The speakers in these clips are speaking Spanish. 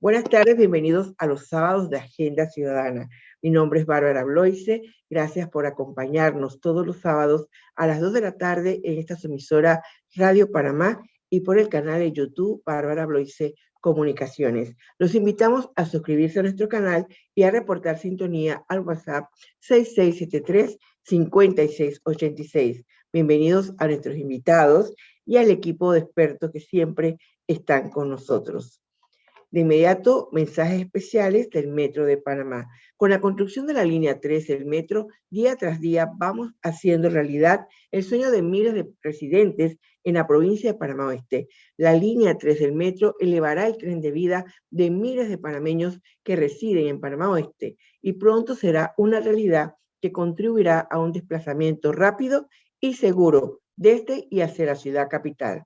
Buenas tardes, bienvenidos a los sábados de Agenda Ciudadana. Mi nombre es Bárbara Bloise, gracias por acompañarnos todos los sábados a las 2 de la tarde en esta su emisora Radio Panamá y por el canal de YouTube Bárbara Bloise Comunicaciones. Los invitamos a suscribirse a nuestro canal y a reportar sintonía al WhatsApp 6673-5686. Bienvenidos a nuestros invitados y al equipo de expertos que siempre están con nosotros. De inmediato, mensajes especiales del Metro de Panamá. Con la construcción de la línea 3 del metro, día tras día vamos haciendo realidad el sueño de miles de residentes en la provincia de Panamá Oeste. La línea 3 del metro elevará el tren de vida de miles de panameños que residen en Panamá Oeste y pronto será una realidad que contribuirá a un desplazamiento rápido y seguro desde y hacia la ciudad capital.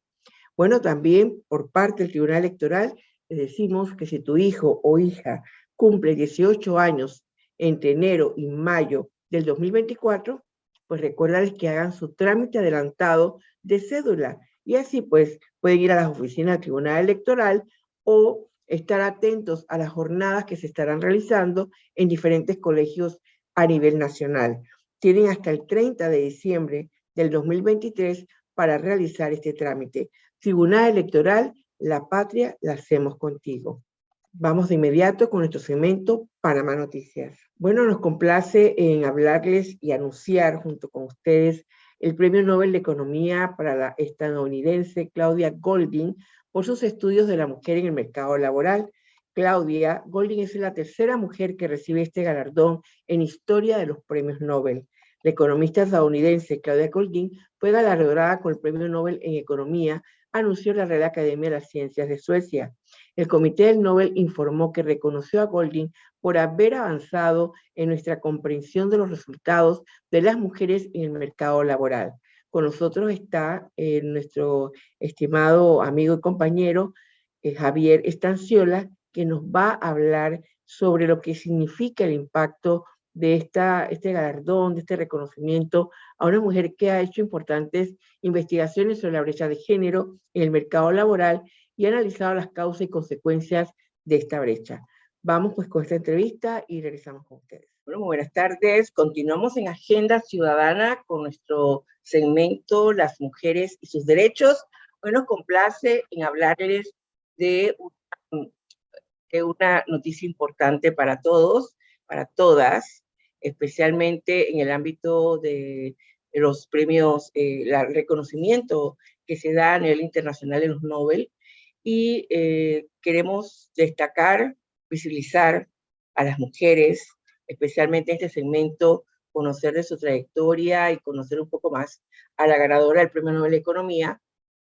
Bueno, también por parte del Tribunal Electoral, les decimos que si tu hijo o hija cumple 18 años entre enero y mayo del 2024, pues recuérdales que hagan su trámite adelantado de cédula y así pues pueden ir a las oficinas del Tribunal Electoral o estar atentos a las jornadas que se estarán realizando en diferentes colegios a nivel nacional. Tienen hasta el 30 de diciembre del 2023 para realizar este trámite. Tribunal Electoral, la patria la hacemos contigo. Vamos de inmediato con nuestro segmento Panamá Noticias. Bueno, nos complace en hablarles y anunciar junto con ustedes el Premio Nobel de Economía para la estadounidense Claudia Goldin por sus estudios de la mujer en el mercado laboral. Claudia Goldin es la tercera mujer que recibe este galardón en historia de los premios Nobel. La economista estadounidense Claudia Goldin fue galardonada con el Premio Nobel en Economía, anunció la Real Academia de las Ciencias de Suecia. El Comité del Nobel informó que reconoció a Goldin por haber avanzado en nuestra comprensión de los resultados de las mujeres en el mercado laboral. Con nosotros está nuestro estimado amigo y compañero Javier Estanciola, que nos va a hablar sobre lo que significa el impacto de este galardón, de este reconocimiento a una mujer que ha hecho importantes investigaciones sobre la brecha de género en el mercado laboral y ha analizado las causas y consecuencias de esta brecha. Vamos pues con esta entrevista y regresamos con ustedes. Bueno, muy buenas tardes. Continuamos en Agenda Ciudadana con nuestro segmento Las Mujeres y sus Derechos. Hoy nos complace en hablarles de una noticia importante para todos, para todas, especialmente en el ámbito de los premios, el reconocimiento que se da a nivel internacional en los Nobel, y queremos destacar, visibilizar a las mujeres, especialmente en este segmento, conocer de su trayectoria y conocer un poco más a la ganadora del Premio Nobel de Economía,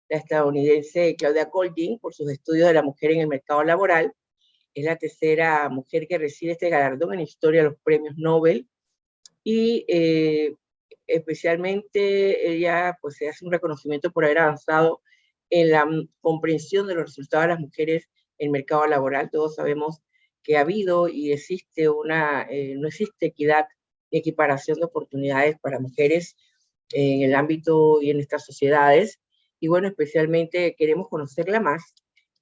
la estadounidense Claudia Goldin, por sus estudios de la mujer en el mercado laboral. Es la tercera mujer que recibe este galardón en la historia de los premios Nobel y especialmente ella pues se hace un reconocimiento por haber avanzado en la comprensión de los resultados de las mujeres en el mercado laboral. Todos sabemos que ha habido y existe no existe equidad ni equiparación de oportunidades para mujeres en el ámbito y en nuestras sociedades. Y bueno, especialmente queremos conocerla más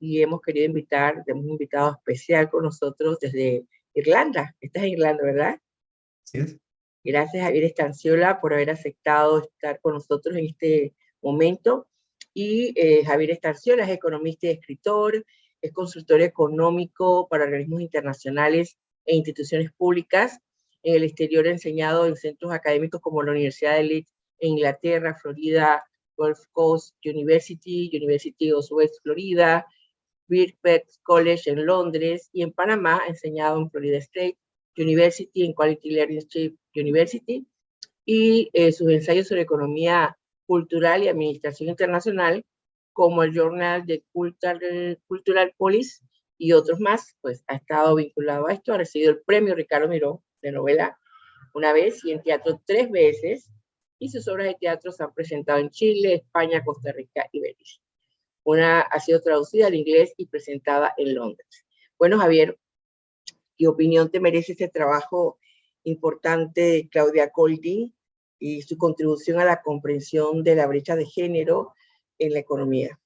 y hemos querido tenemos un invitado especial con nosotros desde Irlanda. Estás en Irlanda, ¿verdad? Sí es. Gracias, Javier Estanciola, por haber aceptado estar con nosotros en este momento. Y Javier Estanciola es economista y escritor, es consultor económico para organismos internacionales e instituciones públicas. En el exterior ha enseñado en centros académicos como la Universidad de Leeds en Inglaterra, Florida, Gulf Coast University, University of West Florida, Birkbeck College en Londres, y en Panamá ha enseñado en Florida State University, en Quality Leadership University, y sus ensayos sobre economía cultural y administración internacional, como el Journal de Cultural Policy y otros más, pues ha estado vinculado a esto. Ha recibido el premio Ricardo Miró de novela una vez y en teatro 3 veces, y sus obras de teatro se han presentado en Chile, España, Costa Rica y Belice. Una ha sido traducida al inglés y presentada en Londres. Bueno, Javier, ¿qué opinión te merece este trabajo importante de Claudia Goldin y su contribución a la comprensión de la brecha de género en la economía?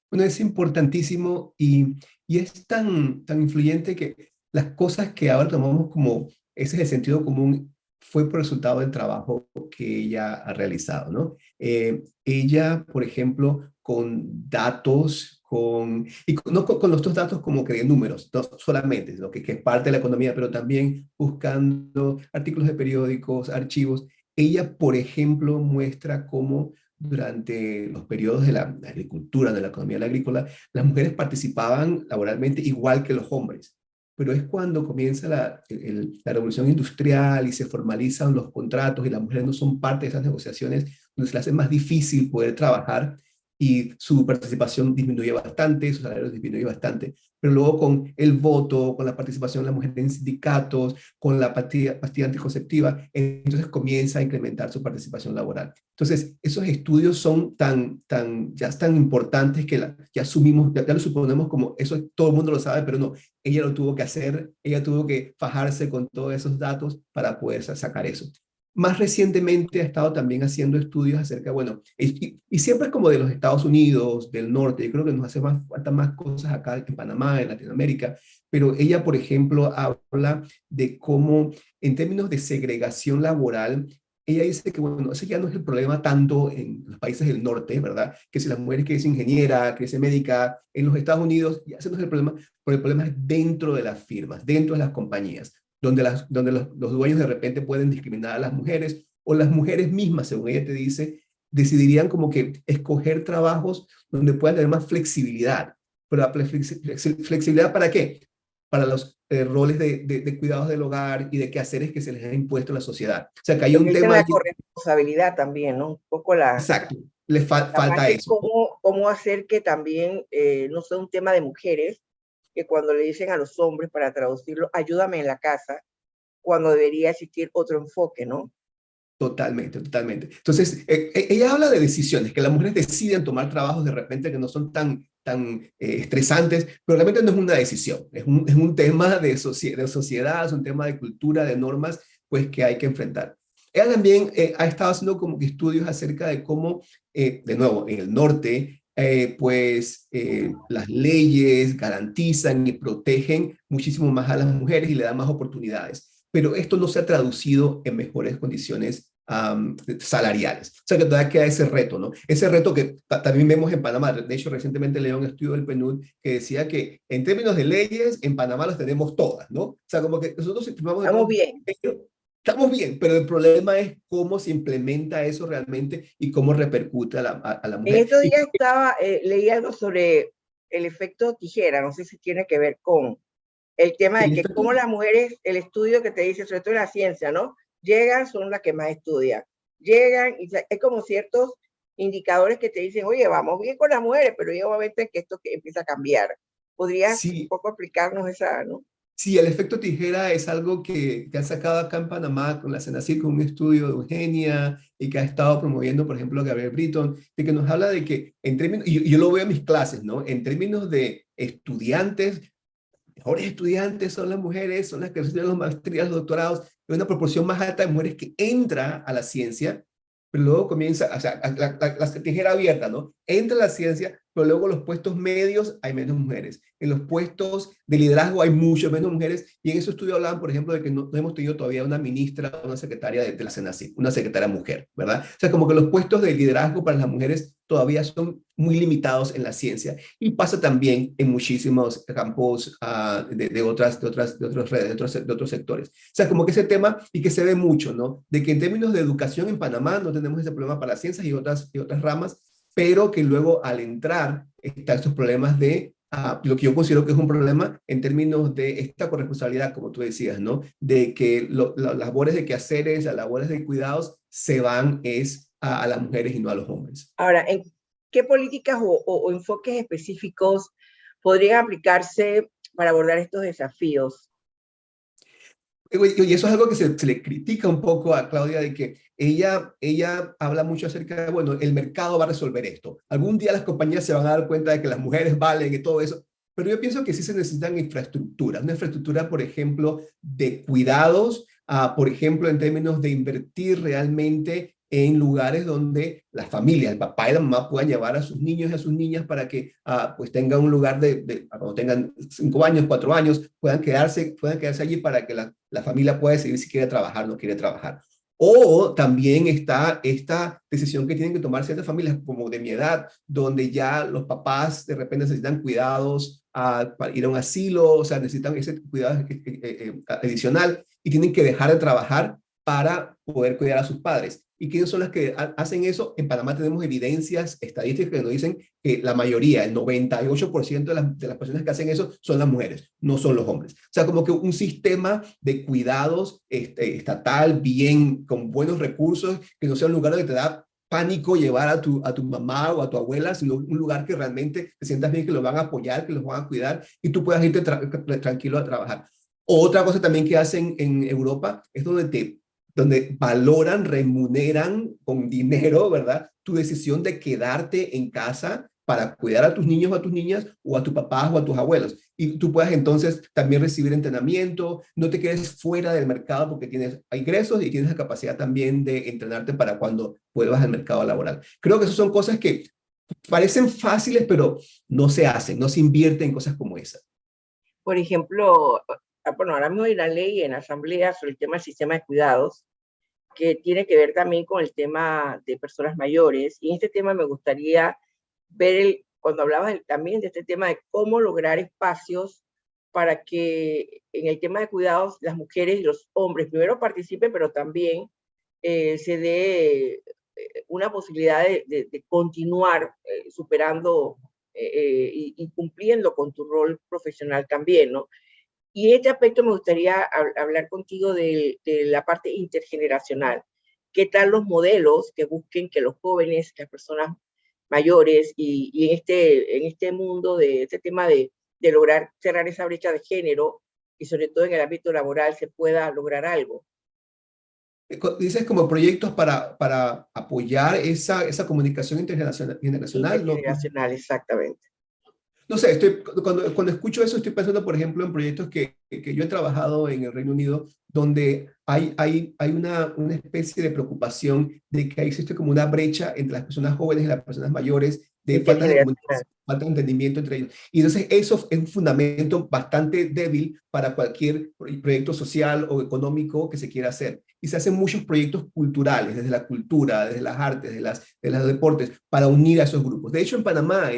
Bueno, es importantísimo y y es tan influyente que las cosas que ahora tomamos como ese es el sentido común fue por resultado del trabajo que ella ha realizado, ¿no? Ella, por ejemplo, con datos, no con los dos datos como que de números, no solamente, lo que es parte de la economía, pero también buscando artículos de periódicos, archivos. Ella, por ejemplo, muestra cómo durante los periodos de la agricultura, de la economía agrícola, las mujeres participaban laboralmente igual que los hombres. Pero es cuando comienza la revolución industrial y se formalizan los contratos y las mujeres no son parte de esas negociaciones, donde se les hace más difícil poder trabajar y su participación disminuye bastante, su salario disminuye bastante. Pero luego con el voto, con la participación de la mujer en sindicatos, con la pastilla anticonceptiva, entonces comienza a incrementar su participación laboral. Entonces, esos estudios son ya tan importantes que ya asumimos, ya lo suponemos como eso todo el mundo lo sabe, pero no, ella lo tuvo que hacer, ella tuvo que fajarse con todos esos datos para poder sacar eso. Más recientemente ha estado también haciendo estudios acerca, bueno, y siempre es como de los Estados Unidos, del norte, yo creo que nos hace falta más cosas acá en Panamá, en Latinoamérica, pero ella, por ejemplo, habla de cómo en términos de segregación laboral, ella dice que, bueno, ese ya no es el problema tanto en los países del norte, ¿verdad? Que si la mujer quiere ser ingeniera, quiere ser médica, en los Estados Unidos, ya ese no es el problema, pero el problema es dentro de las firmas, dentro de las compañías donde los dueños de repente pueden discriminar a las mujeres o las mujeres mismas, según ella te dice, decidirían como que escoger trabajos donde puedan tener más flexibilidad. Pero la flexibilidad ¿para qué? Para los roles de cuidados del hogar y de quehaceres que se les ha impuesto en la sociedad. O sea, que hay Lo que un dicen tema la allí. corresponsabilidad también, ¿no? Un poco Exacto, la falta parte eso. cómo hacer que también no sea un tema de mujeres, que cuando le dicen a los hombres, para traducirlo, ayúdame en la casa, cuando debería existir otro enfoque, ¿no? Totalmente, totalmente. Entonces, ella habla de decisiones, que las mujeres deciden tomar trabajos de repente que no son tan estresantes, pero realmente no es una decisión, es un tema de sociedad, es un tema de cultura, de normas, pues que hay que enfrentar. Ella también ha estado haciendo como que estudios acerca de cómo, de nuevo, en el norte, las leyes garantizan y protegen muchísimo más a las mujeres y le dan más oportunidades, pero esto no se ha traducido en mejores condiciones salariales. O sea que todavía queda ese reto, ¿no? Ese reto que también vemos en Panamá. De hecho, recientemente leí un estudio del PNUD que decía que en términos de leyes, en Panamá las tenemos todas, ¿no? O sea, como que nosotros firmamos de Estamos todo, bien. pero estamos bien, pero el problema es cómo se implementa eso realmente y cómo repercute a la En mujer. estos Y días leí algo sobre el efecto tijera, no sé si tiene que ver con el tema de el que efecto, como las mujeres, el estudio que te dice, sobre todo en la ciencia, ¿no? Llegan, son las que más estudian. Llegan y hay como ciertos indicadores que te dicen, oye, vamos bien con las mujeres, pero llega un momento en que esto empieza a cambiar. ¿Podrías un sí, poco explicarnos esa, no? sí, el efecto tijera es algo que han sacado acá en Panamá con la CENACYT, con un estudio de Eugenia y que ha estado promoviendo, por ejemplo, Gabriel Britton, de que nos habla de que en términos, y yo lo veo en mis clases, ¿no? En términos de estudiantes, mejores estudiantes son las mujeres, son las que reciben las maestrías, los doctorados, hay una proporción más alta de mujeres que entra a la ciencia, pero luego comienza, o sea, la tijera abierta, ¿no? Entra a la ciencia, pero luego en los puestos medios hay menos mujeres. En los puestos de liderazgo hay mucho menos mujeres, y en ese estudio hablaban, por ejemplo, de que no hemos tenido todavía una ministra, una secretaria de la CENACYT, una secretaria mujer, ¿verdad? O sea, como que los puestos de liderazgo para las mujeres todavía son muy limitados en la ciencia, y pasa también en muchísimos campos de otros sectores. O sea, como que ese tema, y que se ve mucho, ¿no? De que en términos de educación en Panamá no tenemos ese problema para las ciencias y otras ramas, pero que luego al entrar están estos problemas de lo que yo considero que es un problema en términos de esta corresponsabilidad, como tú decías, ¿no? De que las labores de quehaceres, las labores de cuidados se van a las mujeres y no a los hombres. Ahora, ¿en qué políticas o enfoques específicos podrían aplicarse para abordar estos desafíos? Y eso es algo que se le critica un poco a Claudia, de que ella habla mucho acerca de, bueno, el mercado va a resolver esto. Algún día las compañías se van a dar cuenta de que las mujeres valen y todo eso, pero yo pienso que sí se necesitan infraestructuras, una infraestructura, por ejemplo, de cuidados, por ejemplo, en términos de invertir realmente en lugares donde las familias, el papá y la mamá puedan llevar a sus niños y a sus niñas para que pues tengan un lugar cuando tengan 5 años, 4 años, puedan quedarse allí para que la familia pueda decidir si quiere trabajar o no quiere trabajar. O también está esta decisión que tienen que tomar ciertas familias, como de mi edad, donde ya los papás de repente necesitan cuidados para ir a un asilo, o sea, necesitan ese cuidado adicional y tienen que dejar de trabajar para poder cuidar a sus padres. ¿Y quiénes son las que hacen eso? En Panamá tenemos evidencias estadísticas que nos dicen que la mayoría, el 98% de las personas que hacen eso son las mujeres, no son los hombres. O sea, como que un sistema de cuidados estatal, bien, con buenos recursos, que no sea un lugar donde te da pánico llevar a tu mamá o a tu abuela, sino un lugar que realmente te sientas bien, que los van a apoyar, que los van a cuidar y tú puedas irte tranquilo a trabajar. Otra cosa también que hacen en Europa es donde valoran, remuneran con dinero, ¿verdad? Tu decisión de quedarte en casa para cuidar a tus niños o a tus niñas o a tus papás o a tus abuelos. Y tú puedas entonces también recibir entrenamiento, no te quedes fuera del mercado porque tienes ingresos y tienes la capacidad también de entrenarte para cuando vuelvas al mercado laboral. Creo que esas son cosas que parecen fáciles, pero no se hacen, no se invierte en cosas como esas. Por ejemplo, bueno, ahora mismo hay una ley en la Asamblea sobre el tema del sistema de cuidados, que tiene que ver también con el tema de personas mayores. Y en este tema me gustaría ver, cuando hablabas también de este tema de cómo lograr espacios para que en el tema de cuidados las mujeres y los hombres primero participen, pero también se dé una posibilidad de continuar superando y cumpliendo con tu rol profesional también, ¿no? Y en este aspecto me gustaría hablar contigo de la parte intergeneracional. ¿Qué tal los modelos que busquen que los jóvenes, las personas mayores y en este mundo de este tema de lograr cerrar esa brecha de género y sobre todo en el ámbito laboral se pueda lograr algo? Dices como proyectos para apoyar esa comunicación intergeneracional, ¿no? Intergeneracional, exactamente. No sé, cuando escucho eso estoy pensando, por ejemplo, en proyectos que yo he trabajado en el Reino Unido, donde hay una especie de preocupación de que existe como una brecha entre las personas jóvenes y las personas mayores, de falta de Intergeneracional. comunicación, falta de entendimiento entre ellos. Y entonces eso es un fundamento bastante débil para cualquier proyecto social o económico que se quiera hacer. Y se hacen muchos proyectos culturales, desde la cultura, desde las artes, de los deportes, para unir a esos grupos. De hecho, en Panamá,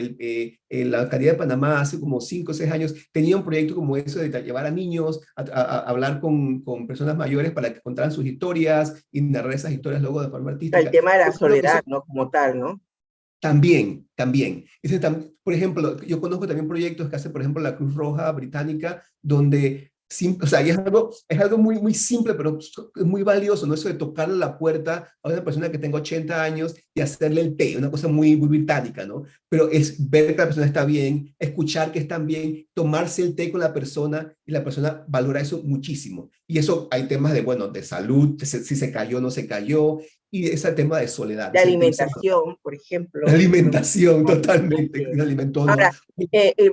la alcaldía de Panamá hace como 5 o 6 años tenía un proyecto como eso de llevar a niños a hablar con personas mayores para que contaran sus historias y narrar esas historias luego de forma El artística. tema de la Yo creo que soledad, eso ¿no? Como tal, ¿no? también, también. Por ejemplo, yo conozco también proyectos que hace, por ejemplo, la Cruz Roja Británica, donde, o sea, y es algo muy, muy simple, pero es muy valioso, ¿no? Eso de tocarle la puerta a una persona que tenga 80 años y hacerle el té, una cosa muy, muy británica, ¿no? Pero es ver que la persona está bien, escuchar que están bien, tomarse el té con la persona y la persona valora eso muchísimo. Y eso hay temas de, bueno, de salud, si se cayó o no se cayó, y ese tema de soledad, De de sentirse alimentación, por ejemplo. alimentación, totalmente, que se alimentó, ¿no? Ahora,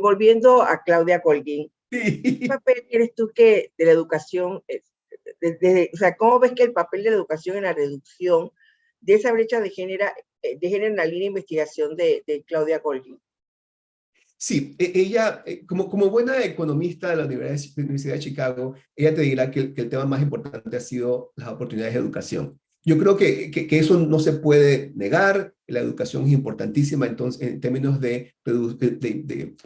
volviendo a Claudia Colguín, ¿qué Sí. papel quieres tú que de la educación, o sea, cómo ves que el papel de la educación en la reducción de esa brecha de género en la línea de investigación de Claudia Colguín? Sí, ella, como buena economista de la Universidad de Chicago, ella te dirá que el tema más importante ha sido las oportunidades de educación. Yo creo que eso no se puede negar, la educación es importantísima entonces, en términos de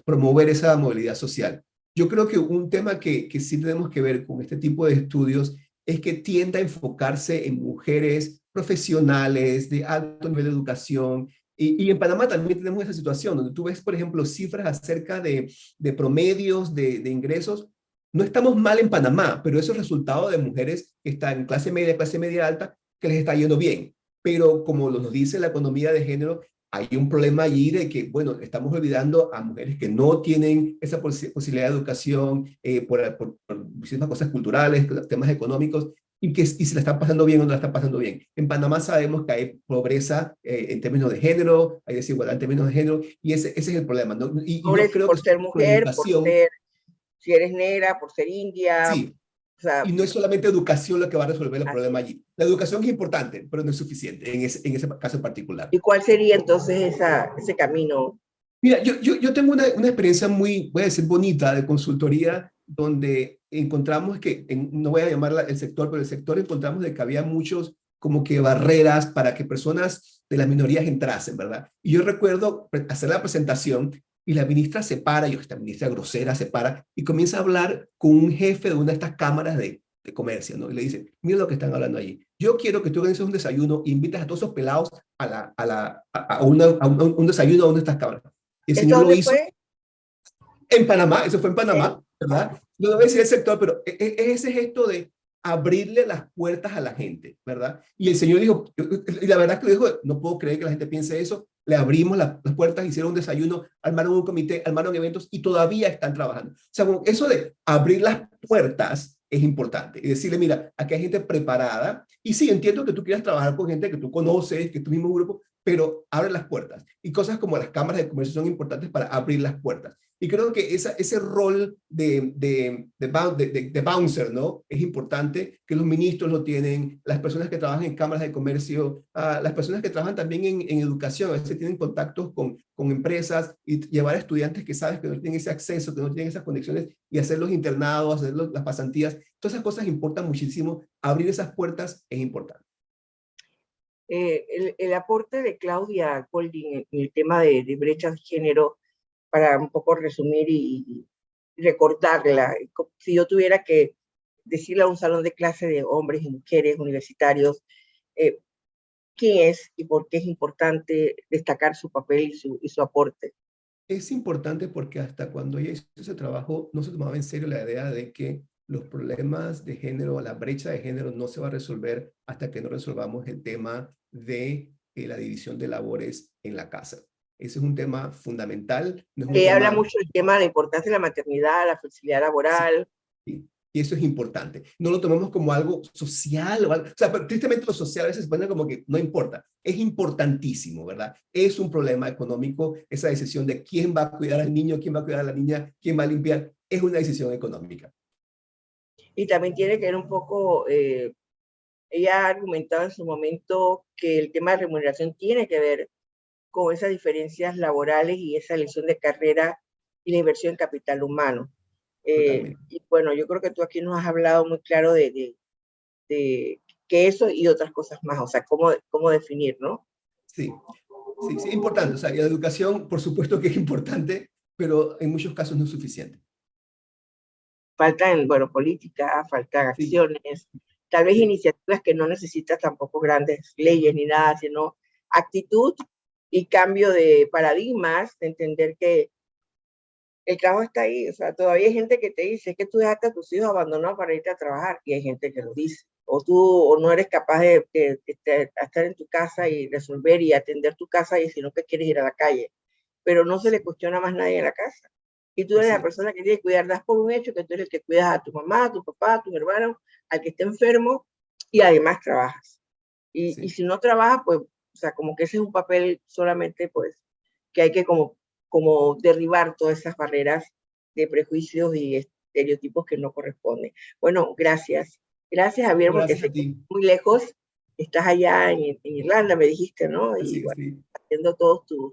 promover esa movilidad social. Yo creo que un tema que sí tenemos que ver con este tipo de estudios es que tiende a enfocarse en mujeres profesionales de alto nivel de educación, y en Panamá también tenemos esa situación, donde tú ves, por ejemplo, cifras acerca de promedios de ingresos. No estamos mal en Panamá, pero eso es resultado de mujeres que están en clase media alta, que les está yendo bien. Pero como nos dice la economía de género, hay un problema allí de que, bueno, estamos olvidando a mujeres que no tienen esa posibilidad de educación por muchísimas cosas culturales, temas económicos, y se la están pasando bien o no la están pasando bien. En Panamá sabemos que hay pobreza en términos de género, hay desigualdad en términos de género, y ese es el problema, ¿no? Y yo creo que Por ser con la mujer, educación, si eres negra, por ser india, sí, O sea, Y no es solamente educación lo que va a resolver el así problema es. allí. La educación es importante, pero no es suficiente en ese caso en particular. ¿Y cuál sería entonces ese camino? Mira, yo tengo una experiencia muy, voy a decir, bonita de consultoría donde encontramos que, no voy a llamarla el sector, pero el sector encontramos de que había muchos como que barreras para que personas de las minorías entrasen, ¿verdad? Y yo recuerdo hacer la presentación y la ministra se para, yo esta ministra grosera se para y comienza a hablar con un jefe de una de estas cámaras de comercio, ¿no? Y le dice, mira lo que están hablando allí. Yo quiero que tú organices un desayuno e invitas a todos esos pelados a un desayuno a una de estas cámaras. Y el ¿Esto señor lo dónde hizo fue? en Panamá, eso fue en Ok. Panamá, ¿verdad? No debe decir el sector, pero es ese gesto de abrirle las puertas a la gente, ¿verdad? Y el señor dijo, y la verdad es que dijo, no puedo creer que la gente piense eso, le abrimos las puertas, hicieron un desayuno, armaron un comité, armaron eventos y todavía están trabajando. O sea, eso de abrir las puertas es importante y decirle, mira, aquí hay gente preparada y sí, entiendo que tú quieras trabajar con gente que tú conoces, que es tu mismo grupo, pero abre las puertas. Y cosas como las cámaras de comercio son importantes para abrir las puertas. Y creo que ese rol de bouncer, ¿no? Es importante que los ministros lo tienen, las personas que trabajan en cámaras de comercio, las personas que trabajan también en educación, a veces tienen contactos con empresas y llevar a estudiantes que sabes que no tienen ese acceso, que no tienen esas conexiones y hacer los internados, hacer las pasantías. Todas esas cosas importan muchísimo. Abrir esas puertas es importante. El aporte de Claudia Golding en el tema de brechas de género, para un poco resumir y recordarla, si yo tuviera que decirle a un salón de clase de hombres y mujeres universitarios eh, quién es y por qué es importante destacar su papel y su aporte. Es importante porque hasta cuando ella hizo ese trabajo no se tomaba en serio la idea de que los problemas de género, la brecha de género no se va a resolver hasta que no resolvamos el tema de la división de labores en la casa. Ese es un tema fundamental, no es un Ella habla tema... mucho del tema de la importancia de la maternidad, la flexibilidad Sí, laboral. sí, y eso es importante. No lo tomemos como algo social o algo, o sea, pero tristemente lo social a veces se pone como que no importa. Es importantísimo, ¿verdad? Es un problema económico, esa decisión de quién va a cuidar al niño, quién va a cuidar a la niña, quién va a limpiar, es una decisión económica. Y también tiene que ver un poco, ella ha argumentado en su momento que el tema de remuneración tiene que ver con esas diferencias laborales y esa elección de carrera y la inversión en capital humano. Totalmente. Y bueno, yo creo que tú aquí nos has hablado muy claro de que eso y otras cosas más, o sea, cómo definir, ¿no? Sí, sí, sí, importante. O sea, y la educación, por supuesto que es importante, pero en muchos casos no es suficiente. Faltan, bueno, políticas, faltan Sí, acciones, tal vez sí, iniciativas que no necesitan tampoco grandes leyes ni nada, sino actitud y cambio de paradigmas, de entender que el trabajo está ahí, o sea, todavía hay gente que te dice es que tú dejaste a tus hijos abandonados para irte a trabajar, y hay gente que lo dice, o tú o no eres capaz de estar en tu casa y resolver y atender tu casa, y sino que quieres ir a la calle, pero no se le sí, cuestiona más nadie en la casa. Y tú eres así la es. persona que tiene que cuidar, das por un hecho que tú eres el que cuidas a tu mamá, a tu papá, a tu hermano, al que esté enfermo, y además trabajas. Y Sí, si no trabajas, pues, o sea, como que ese es un papel solamente, pues, que hay que como derribar todas esas barreras de prejuicios y estereotipos que no corresponden. Bueno, gracias. Gracias, Javier, porque gracias a sé que ti. muy lejos, estás allá en Irlanda, me dijiste, ¿no? Y Así es, bueno, sí. haciendo todos tus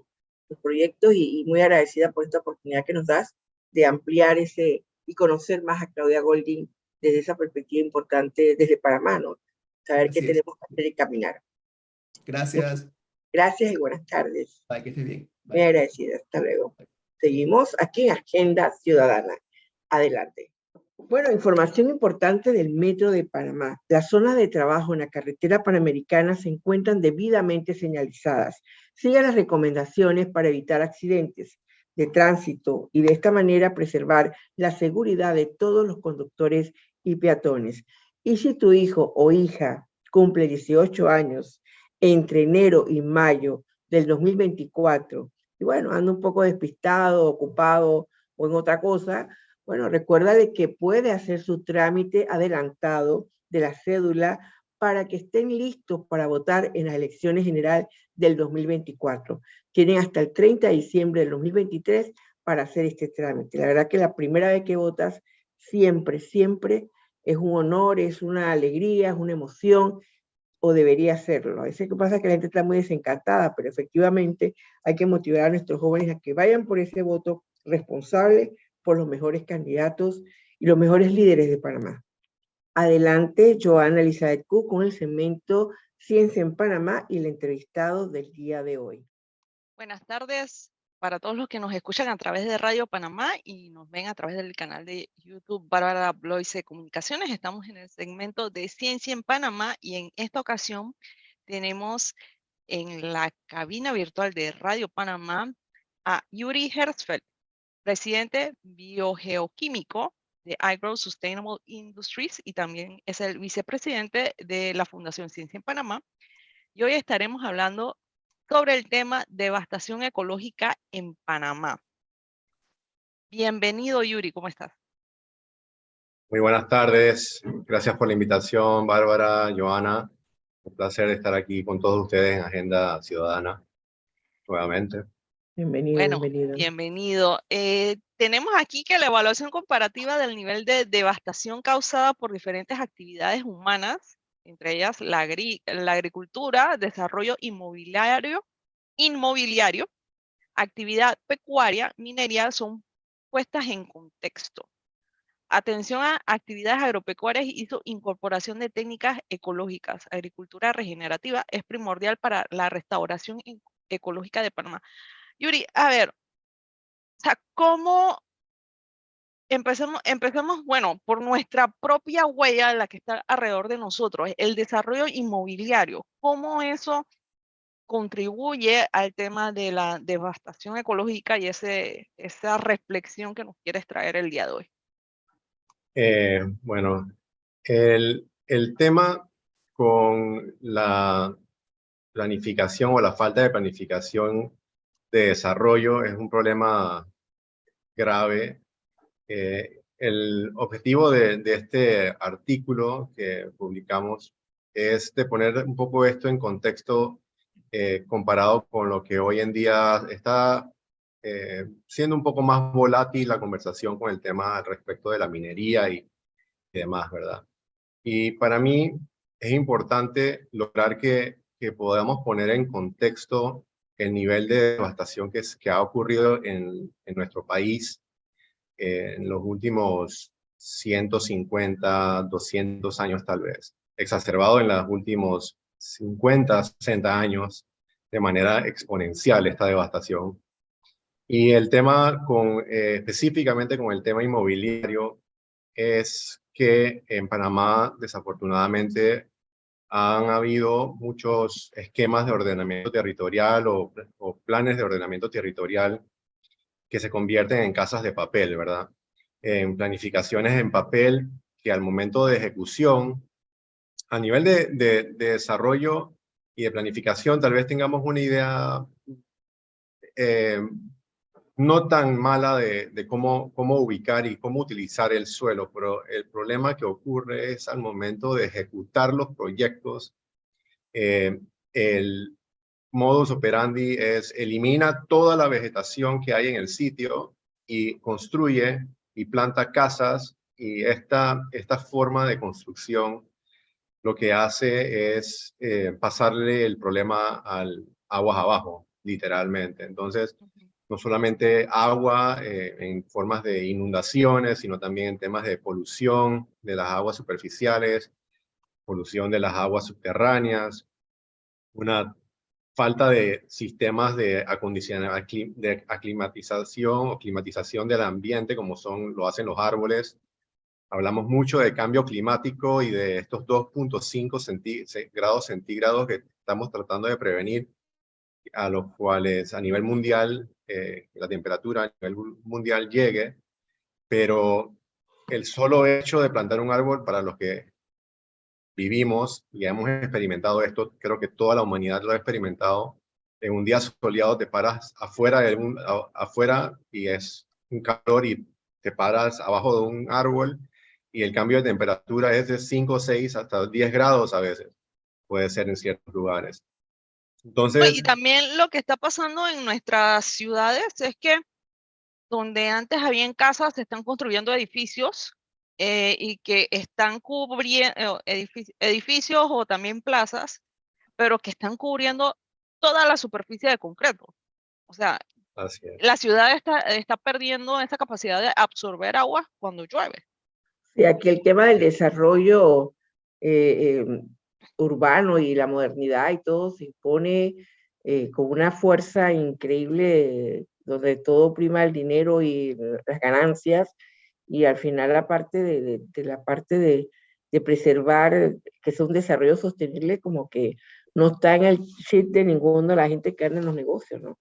proyectos y muy agradecida por esta oportunidad que nos das de ampliar ese y conocer más a Claudia Golding desde esa perspectiva importante desde Panamá, ¿no? Saber qué Así es. tenemos que hacer y caminar. Muchas Gracias. gracias y buenas tardes. Bye, que estés bien. Muy Bye. agradecida. Hasta luego. Seguimos aquí en Agenda Ciudadana. Adelante. Bueno, información importante del Metro de Panamá. Las zonas de trabajo en la carretera panamericana se encuentran debidamente señalizadas. Siga las recomendaciones para evitar accidentes de tránsito y de esta manera preservar la seguridad de todos los conductores y peatones. Y si tu hijo o hija cumple 18 años entre enero y mayo del 2024, y bueno, anda un poco despistado, ocupado o en otra cosa, bueno, recuérdale que puede hacer su trámite adelantado de la cédula para que estén listos para votar en las elecciones generales del 2024. Tienen hasta el 30 de diciembre del 2023 para hacer este trámite. La verdad que la primera vez que votas, siempre, siempre Es un honor, es una alegría, es una emoción, o debería serlo. A veces que pasa que la gente está muy desencantada, pero efectivamente hay que motivar a nuestros jóvenes a que vayan por ese voto responsable por los mejores candidatos y los mejores líderes de Panamá. Adelante, Joana Elizabeth Cook con el segmento Ciencia en Panamá y el entrevistado del día de hoy. Buenas tardes para todos los que nos escuchan a través de Radio Panamá y nos ven a través del canal de YouTube Bárbara Bloise Comunicaciones. Estamos en el segmento de Ciencia en Panamá y en esta ocasión tenemos en la cabina virtual de Radio Panamá a Yuri Hertzfeld, presidente biogeoquímico de iGrow Sustainable Industries y también es el vicepresidente de la Fundación Ciencia en Panamá. Y hoy estaremos hablando sobre el tema devastación ecológica en Panamá. Bienvenido, Yuri, ¿cómo estás? Muy buenas tardes, gracias por la invitación, Bárbara, Joana. Un placer estar aquí con todos ustedes en Agenda Ciudadana, nuevamente. Bienvenido, Bueno, bienvenido. Bienvenido. Tenemos aquí que la evaluación comparativa del nivel de devastación causada por diferentes actividades humanas, entre ellas la agricultura, desarrollo inmobiliario, actividad pecuaria, minería, son puestas en contexto. Atención a actividades agropecuarias y su incorporación de técnicas ecológicas. Agricultura regenerativa es primordial para la restauración ecológica de Panamá. Yuri, a ver, o sea, ¿cómo empecemos, bueno, por nuestra propia huella, la que está alrededor de nosotros, el desarrollo inmobiliario? ¿Cómo eso contribuye al tema de la devastación ecológica y esa reflexión que nos quieres traer el día de hoy? Bueno, el tema con la planificación o la falta de planificación de desarrollo es un problema grave. El objetivo de este artículo que publicamos es de poner un poco esto en contexto comparado con lo que hoy en día está siendo un poco más volátil la conversación con el tema respecto de la minería y demás, ¿verdad? Y para mí es importante lograr que podamos poner en contexto el nivel de devastación que ha ocurrido en nuestro país en los últimos 150, 200 años tal vez, exacerbado en los últimos 50, 60 años de manera exponencial esta devastación. Y el tema específicamente con el tema inmobiliario es que en Panamá desafortunadamente han habido muchos esquemas de ordenamiento territorial o planes de ordenamiento territorial que se convierten en casas de papel, ¿verdad? En planificaciones en papel que al momento de ejecución, a nivel de desarrollo y de planificación, tal vez tengamos una idea eh, no tan mala de cómo ubicar y cómo utilizar el suelo, pero el problema que ocurre es al momento de ejecutar los proyectos, el modus operandi es elimina toda la vegetación que hay en el sitio y construye y planta casas, y esta forma de construcción lo que hace es pasarle el problema al aguas abajo, literalmente. Entonces, no solamente agua en formas de inundaciones, sino también en temas de polución de las aguas superficiales, polución de las aguas subterráneas, una falta de sistemas de de aclimatización o climatización del ambiente como lo hacen los árboles. Hablamos mucho de cambio climático y de estos 2.5 grados centígrados que estamos tratando de prevenir, a los cuales a nivel mundial, la temperatura a nivel mundial llegue, pero el solo hecho de plantar un árbol, para los que vivimos y hemos experimentado esto, creo que toda la humanidad lo ha experimentado, en un día soleado te paras afuera y es un calor y te paras abajo de un árbol y el cambio de temperatura es de 5, 6 hasta 10 grados a veces, puede ser en ciertos lugares. Y Entonces, también lo que está pasando en nuestras ciudades es que donde antes habían casas, se están construyendo edificios y que están cubriendo edificios o también plazas, pero que están cubriendo toda la superficie de concreto. O sea, Así es. la ciudad está perdiendo esa capacidad de absorber agua cuando llueve. Sí, aquí el tema del desarrollo urbano y la modernidad y todo se impone con una fuerza increíble, donde todo prima el dinero y las ganancias, y al final la parte de preservar, que es un desarrollo sostenible, como que no está en el chip de ninguno de la gente que anda en los negocios, ¿no?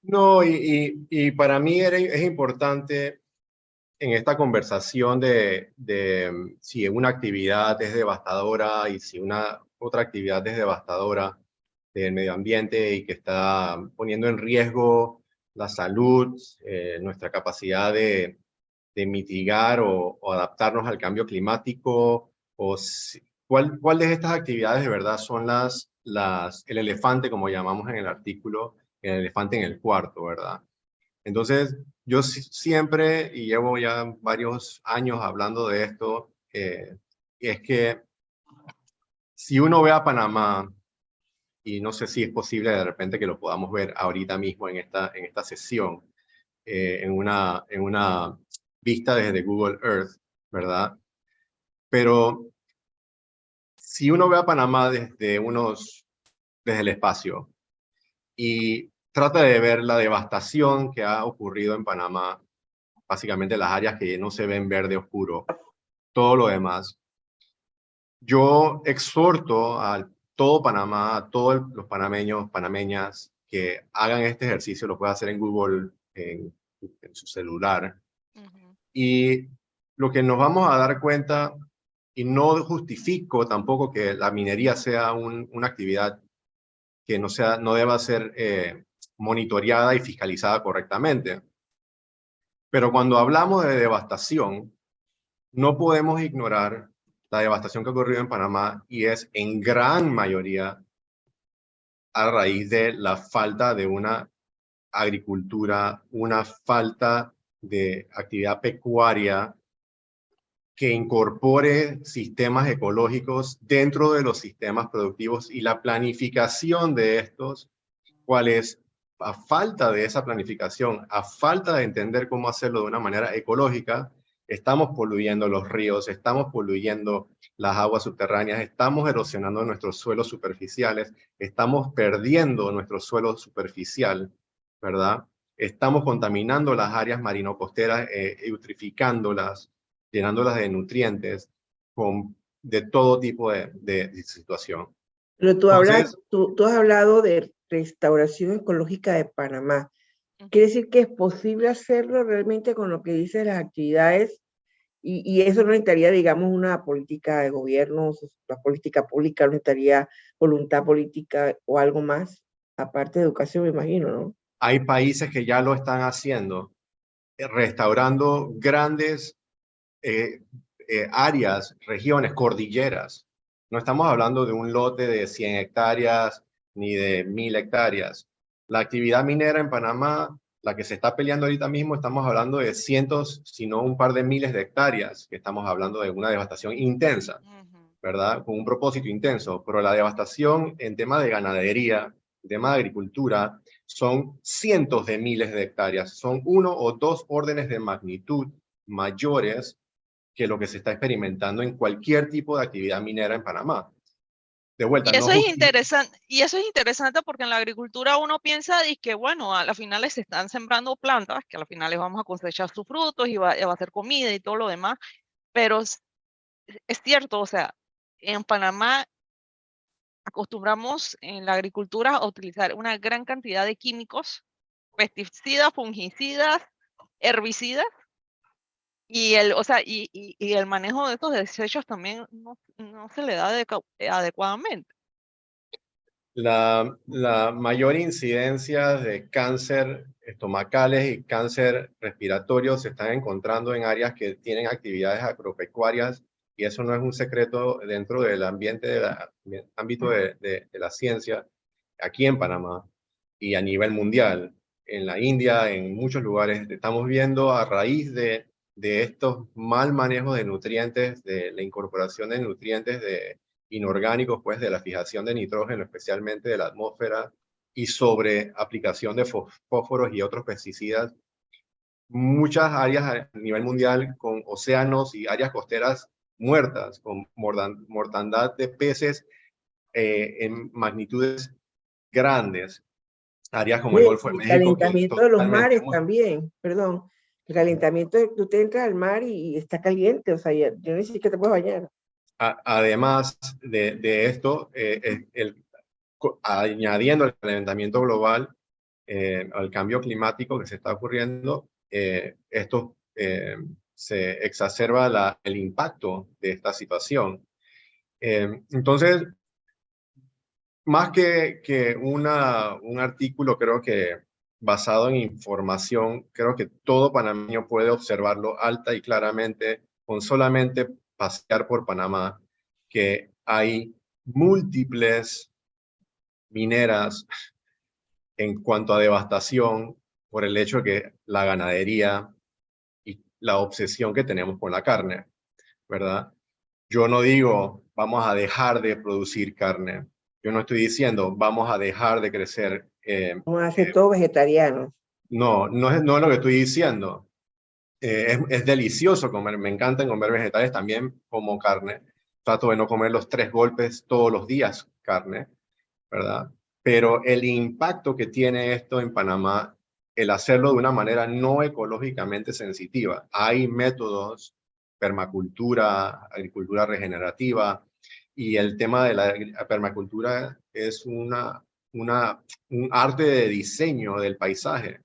No, y para mí es importante en esta conversación de si una actividad es devastadora y si una otra actividad es devastadora del medio ambiente y que está poniendo en riesgo la salud, nuestra capacidad de mitigar o adaptarnos al cambio climático, ¿cuál de estas actividades de verdad son el elefante, como llamamos en el artículo, el elefante en el cuarto, ¿verdad? Entonces, yo siempre, y llevo ya varios años hablando de esto, es que si uno ve a Panamá, y no sé si es posible de repente que lo podamos ver ahorita mismo en esta sesión, en una vista desde Google Earth, ¿verdad? Pero si uno ve a Panamá desde el espacio y trata de ver la devastación que ha ocurrido en Panamá, básicamente las áreas que no se ven verde oscuro, todo lo demás. Yo exhorto a todo Panamá, a todos los panameños, panameñas, que hagan este ejercicio, lo pueden hacer en Google, en su celular. Y lo que nos vamos a dar cuenta, y no justifico tampoco que la minería sea una actividad que no deba ser monitoreada y fiscalizada correctamente. Pero cuando hablamos de devastación, no podemos ignorar la devastación que ha ocurrido en Panamá y es en gran mayoría a raíz de la falta de una agricultura, una falta de actividad pecuaria que incorpore sistemas ecológicos dentro de los sistemas productivos y la planificación de estos, cuales a falta de esa planificación, a falta de entender cómo hacerlo de una manera ecológica, estamos poluyendo los ríos, estamos poluyendo las aguas subterráneas, estamos erosionando nuestros suelos superficiales, estamos perdiendo nuestro suelo superficial, ¿verdad? Estamos contaminando las áreas marino-costeras, eutrificándolas, llenándolas de nutrientes, de todo tipo de situación. Pero Entonces, tú has hablado de restauración ecológica de Panamá. ¿Quiere decir que es posible hacerlo realmente con lo que dicen las actividades? Y eso no necesitaría, digamos, una política de gobierno, la política pública, no necesitaría voluntad política o algo más, aparte de educación, me imagino, ¿no? hay países que ya lo están haciendo, restaurando grandes áreas, regiones, cordilleras. No estamos hablando de un lote de 100 hectáreas ni de 1000 hectáreas. La actividad minera en Panamá, la que se está peleando ahorita mismo, estamos hablando de cientos, si no un par de miles de hectáreas, que estamos hablando de una devastación intensa, ¿verdad? Con un propósito intenso, pero la devastación en tema de ganadería, en tema de agricultura, son cientos de miles de hectáreas, son 1 o 2 órdenes de magnitud mayores que lo que se está experimentando en cualquier tipo de actividad minera en Panamá. De vuelta, Y eso es interesante, porque en la agricultura uno piensa y que bueno, a las finales se están sembrando plantas, que a las finales vamos a cosechar sus frutos y va a ser comida y todo lo demás, pero es cierto, o sea, en Panamá acostumbramos en la agricultura a utilizar una gran cantidad de químicos, pesticidas, fungicidas, herbicidas, y el manejo de estos desechos también no se le da adecuadamente. La mayor incidencia de cáncer estomacales y cáncer respiratorio se están encontrando en áreas que tienen actividades agropecuarias, y eso no es un secreto dentro del ámbito de la ciencia, aquí en Panamá y a nivel mundial. En la India, en muchos lugares, estamos viendo a raíz de de estos mal manejos de nutrientes, de la incorporación de nutrientes inorgánicos, pues de la fijación de nitrógeno, especialmente de la atmósfera, y sobre aplicación de fósforos y otros pesticidas, muchas áreas a nivel mundial con océanos y áreas costeras muertas, con mortandad de peces en magnitudes grandes. Áreas como el Golfo de El México, que calentamiento de los totalmente mares también, perdón. El calentamiento, tú te entras al mar y está caliente, o sea, yo no sé que te puedes bañar. Además de esto, añadiendo el calentamiento global al cambio climático que se está ocurriendo, esto se exacerba el impacto de esta situación. Entonces, más que un artículo, creo que basado en información, creo que todo panameño puede observarlo alta y claramente con solamente pasear por Panamá, que hay múltiples mineras en cuanto a devastación por el hecho de que la ganadería y la obsesión que tenemos con la carne, ¿verdad? Yo no digo vamos a dejar de producir carne. Yo no estoy diciendo vamos a dejar de crecer. Vamos a ser todos vegetarianos. No es lo que estoy diciendo. Es delicioso comer, me encanta comer vegetales, también como carne. Trato de no comer los 3 golpes todos los días carne, ¿verdad? Pero el impacto que tiene esto en Panamá, el hacerlo de una manera no ecológicamente sensitiva. Hay métodos, permacultura, agricultura regenerativa, y el tema de la permacultura es un arte de diseño del paisaje.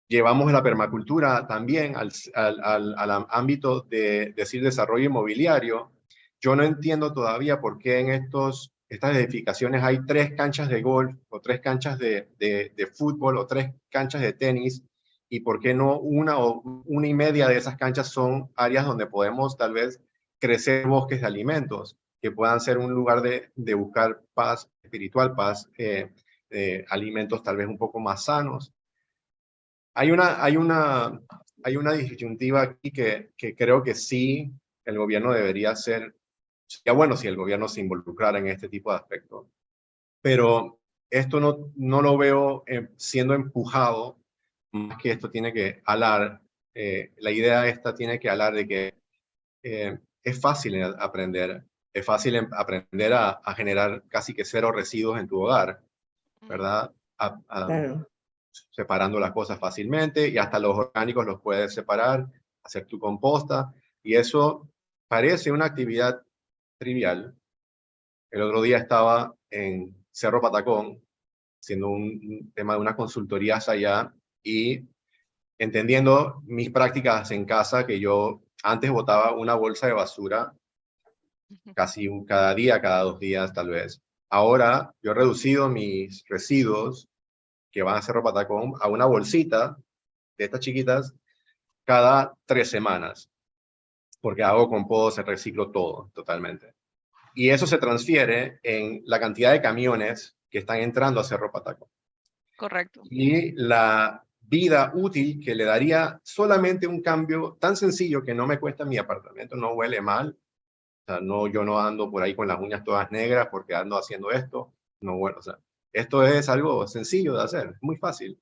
Llevamos la permacultura también al ámbito de decir desarrollo inmobiliario. Yo no entiendo todavía por qué en estas edificaciones hay 3 canchas de golf o 3 canchas de fútbol o 3 canchas de tenis, y por qué no una o una y media de esas canchas son áreas donde podemos tal vez crecer bosques de alimentos que puedan ser un lugar de buscar paz espiritual, paz, alimentos tal vez un poco más sanos. Hay una disyuntiva aquí que creo que sí el gobierno debería hacer. Sería bueno si el gobierno se involucrara en este tipo de aspectos, pero esto no lo veo siendo empujado, más que esto tiene que alar. La idea esta tiene que alar de que es fácil aprender, es fácil aprender a generar casi que 0 residuos en tu hogar, ¿verdad? Claro. Separando las cosas fácilmente, y hasta los orgánicos los puedes separar, hacer tu composta, y eso parece una actividad trivial. El otro día estaba en Cerro Patacón haciendo un tema de una consultoría allá y entendiendo mis prácticas en casa, que yo antes botaba una bolsa de basura casi cada día, cada 2 días tal vez. Ahora yo he reducido mis residuos que van a Cerro Patacón a una bolsita de estas chiquitas cada 3 semanas, porque hago compost, reciclo todo totalmente. Y eso se transfiere en la cantidad de camiones que están entrando a Cerro Patacón. Correcto. Y la vida útil que le daría solamente un cambio tan sencillo que no me cuesta, mi apartamento no huele mal. O sea, yo no ando por ahí con las uñas todas negras porque ando haciendo esto. No, bueno, o sea, esto es algo sencillo de hacer, muy fácil.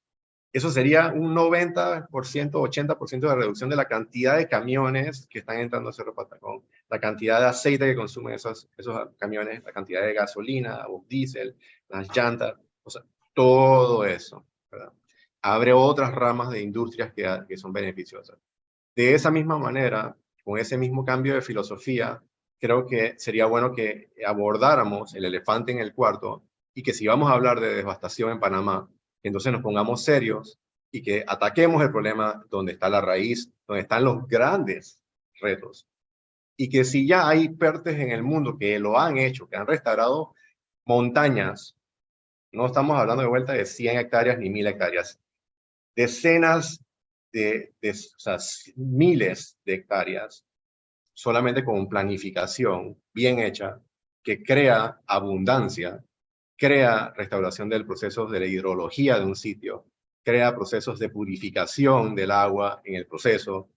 Eso sería un 90%, 80% de reducción de la cantidad de camiones que están entrando a Cerro Patacón, la cantidad de aceite que consumen esos camiones, la cantidad de gasolina o diésel, las llantas, o sea, todo eso, ¿verdad? Abre otras ramas de industrias que son beneficiosas. De esa misma manera, con ese mismo cambio de filosofía, creo que sería bueno que abordáramos el elefante en el cuarto, y que si vamos a hablar de devastación en Panamá, entonces nos pongamos serios y que ataquemos el problema donde está la raíz, donde están los grandes retos. Y que si ya hay partes en el mundo que lo han hecho, que han restaurado montañas, no estamos hablando de vuelta de 100 hectáreas ni 1000 hectáreas, decenas o sea, miles de hectáreas, solamente con planificación bien hecha, que crea abundancia, crea restauración del proceso de la hidrología de un sitio, crea procesos de purificación del agua en el proceso,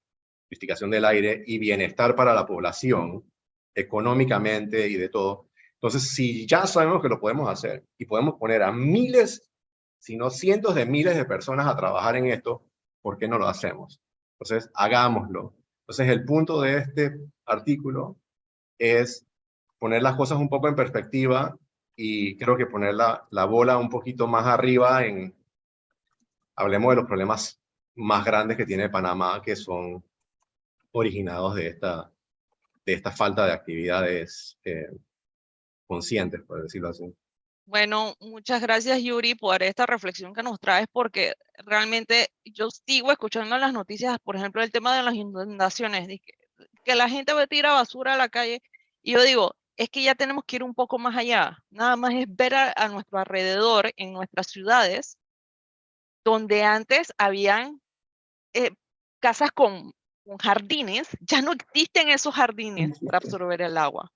purificación del aire y bienestar para la población, económicamente y de todo. Entonces, si ya sabemos que lo podemos hacer y podemos poner a miles, si no cientos de miles de personas a trabajar en esto, ¿por qué no lo hacemos? Entonces, hagámoslo. Entonces, el punto de este artículo es poner las cosas un poco en perspectiva y creo que poner la bola un poquito más arriba hablemos de los problemas más grandes que tiene Panamá, que son originados de esta falta de actividades conscientes, por decirlo así. Bueno, muchas gracias, Yuri, por esta reflexión que nos traes, porque realmente yo sigo escuchando las noticias, por ejemplo, el tema de las inundaciones, de que la gente tira basura a la calle, y yo digo, es que ya tenemos que ir un poco más allá. Nada más es ver a nuestro alrededor, en nuestras ciudades, donde antes habían casas con jardines, ya no existen esos jardines para absorber el agua.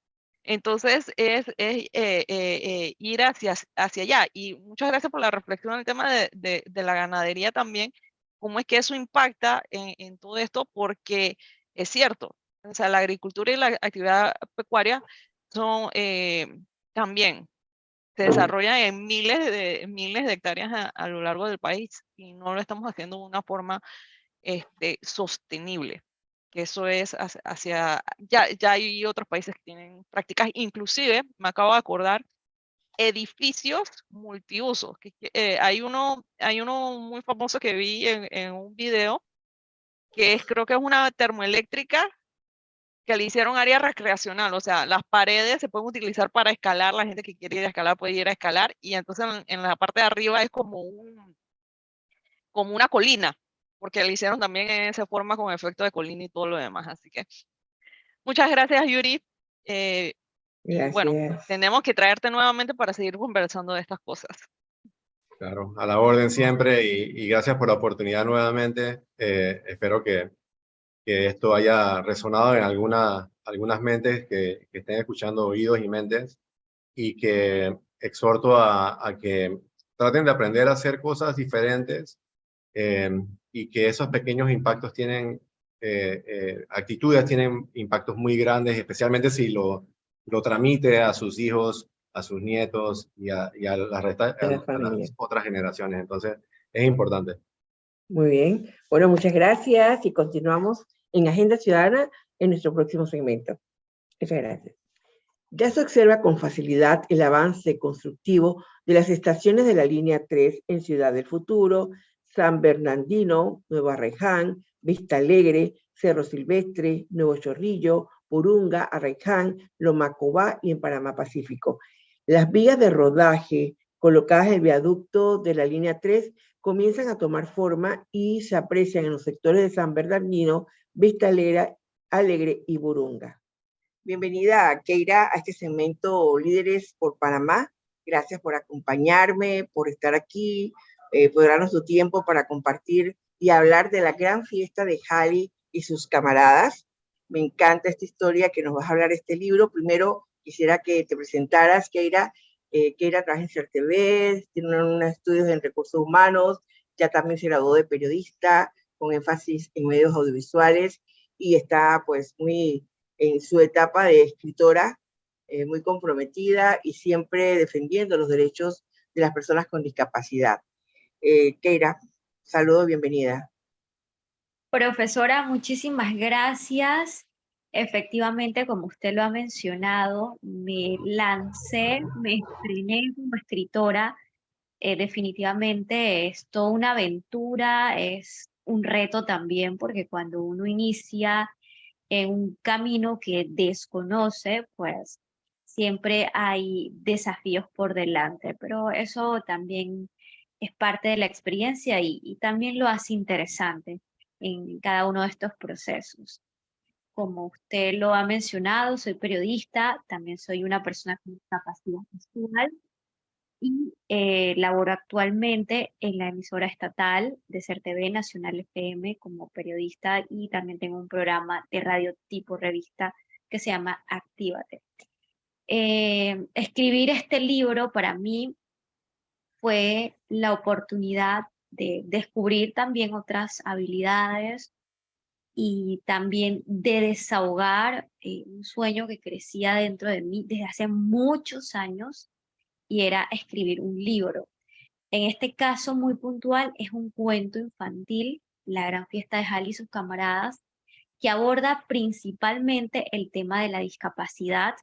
Entonces, es ir hacia allá. Y muchas gracias por la reflexión en el tema de la ganadería también, cómo es que eso impacta en todo esto, porque es cierto, o sea, la agricultura y la actividad pecuaria son también, se desarrollan en miles de hectáreas a lo largo del país y no lo estamos haciendo de una forma sostenible, que eso es ya hay otros países que tienen prácticas, inclusive me acabo de acordar, edificios multiusos, hay uno muy famoso que vi en un video, creo que es una termoeléctrica que le hicieron área recreacional, o sea, las paredes se pueden utilizar para escalar, la gente que quiere ir a escalar puede ir a escalar, y entonces en la parte de arriba es como una colina, porque le hicieron también en esa forma con efecto de colina y todo lo demás. Así que muchas gracias, Yuri. Y bueno, Gracias. tenemos que traerte nuevamente para seguir conversando de estas cosas. Claro, a la orden siempre y gracias por la oportunidad nuevamente. Espero que esto haya resonado en algunas mentes que estén escuchando, oídos y mentes, y que exhorto a que traten de aprender a hacer cosas diferentes y que esos pequeños impactos actitudes tienen impactos muy grandes, especialmente si lo tramite a sus hijos, a sus nietos y a De la familia. las otras generaciones. Entonces, es importante. Muy bien. Bueno, muchas gracias y continuamos en Agenda Ciudadana en nuestro próximo segmento. Muchas gracias. Ya se observa con facilidad el avance constructivo de las estaciones de la línea 3 en Ciudad del Futuro, San Bernardino, Nuevo Arraiján, Vista Alegre, Cerro Silvestre, Nuevo Chorrillo, Purunga, Arraiján, Lomacobá y en Panamá Pacífico. Las vías de rodaje colocadas en el viaducto de la línea 3 comienzan a tomar forma y se aprecian en los sectores de San Bernardino, Vista Alegre y Purunga. Bienvenida, Keira, a este segmento Líderes por Panamá. Gracias por acompañarme, por estar aquí, por darnos tu tiempo para compartir y hablar de la gran fiesta de Jali y sus camaradas. Me encanta esta historia que nos vas a hablar de este libro. Primero, quisiera que te presentaras, Keira. Keira trabaja en CERTV, tiene unos estudios en recursos humanos, ya también se graduó de periodista, con énfasis en medios audiovisuales, y está pues muy en su etapa de escritora, muy comprometida y siempre defendiendo los derechos de las personas con discapacidad. Keira, saludo, bienvenida. Profesora, muchísimas gracias. Efectivamente, como usted lo ha mencionado, me estrené como escritora. Definitivamente es toda una aventura, es un reto también, porque cuando uno inicia en un camino que desconoce, pues siempre hay desafíos por delante, pero eso también es parte de la experiencia y también lo hace interesante en cada uno de estos procesos. Como usted lo ha mencionado, soy periodista, también soy una persona con discapacidad visual y laboro actualmente en la emisora estatal de CERTV Nacional FM como periodista y también tengo un programa de radio tipo revista que se llama Actívate. Escribir este libro para mí fue la oportunidad de descubrir también otras habilidades, y también de desahogar un sueño que crecía dentro de mí desde hace muchos años y era escribir un libro. En este caso muy puntual es un cuento infantil, La gran fiesta de Hal y sus camaradas, que aborda principalmente el tema de la discapacidad.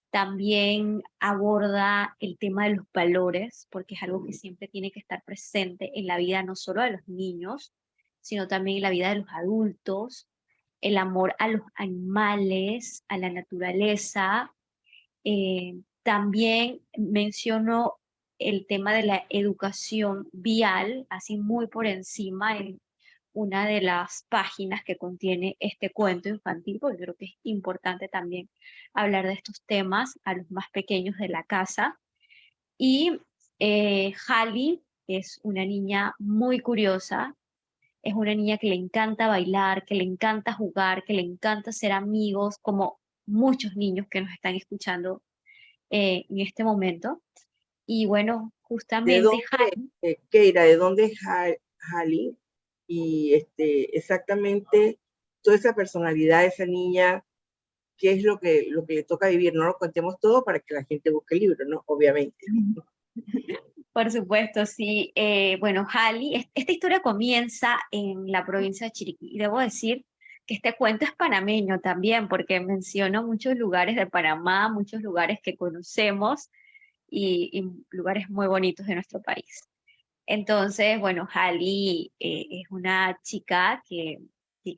También aborda el tema de los valores, porque es algo que siempre tiene que estar presente en la vida no solo de los niños, sino también en la vida de los adultos, el amor a los animales, a la naturaleza. También menciono el tema de la educación vial, así muy por encima en una de las páginas que contiene este cuento infantil, porque creo que es importante también hablar de estos temas a los más pequeños de la casa. Y Hallie es una niña muy curiosa, es una niña que le encanta bailar, que le encanta jugar, que le encanta ser amigos, como muchos niños que nos están escuchando en este momento. Y bueno, ¿De justamente dónde, Keira, de dónde es Hallie? Y exactamente toda esa personalidad de esa niña, qué es lo que le toca vivir. No lo contemos todo para que la gente busque el libro, ¿no? Obviamente. por supuesto, sí. Bueno, Hallie, esta historia comienza en la provincia de Chiriquí. Y debo decir que este cuento es panameño también, porque menciono muchos lugares de Panamá, muchos lugares que conocemos y lugares muy bonitos de nuestro país. Entonces, bueno, Hallie es una chica que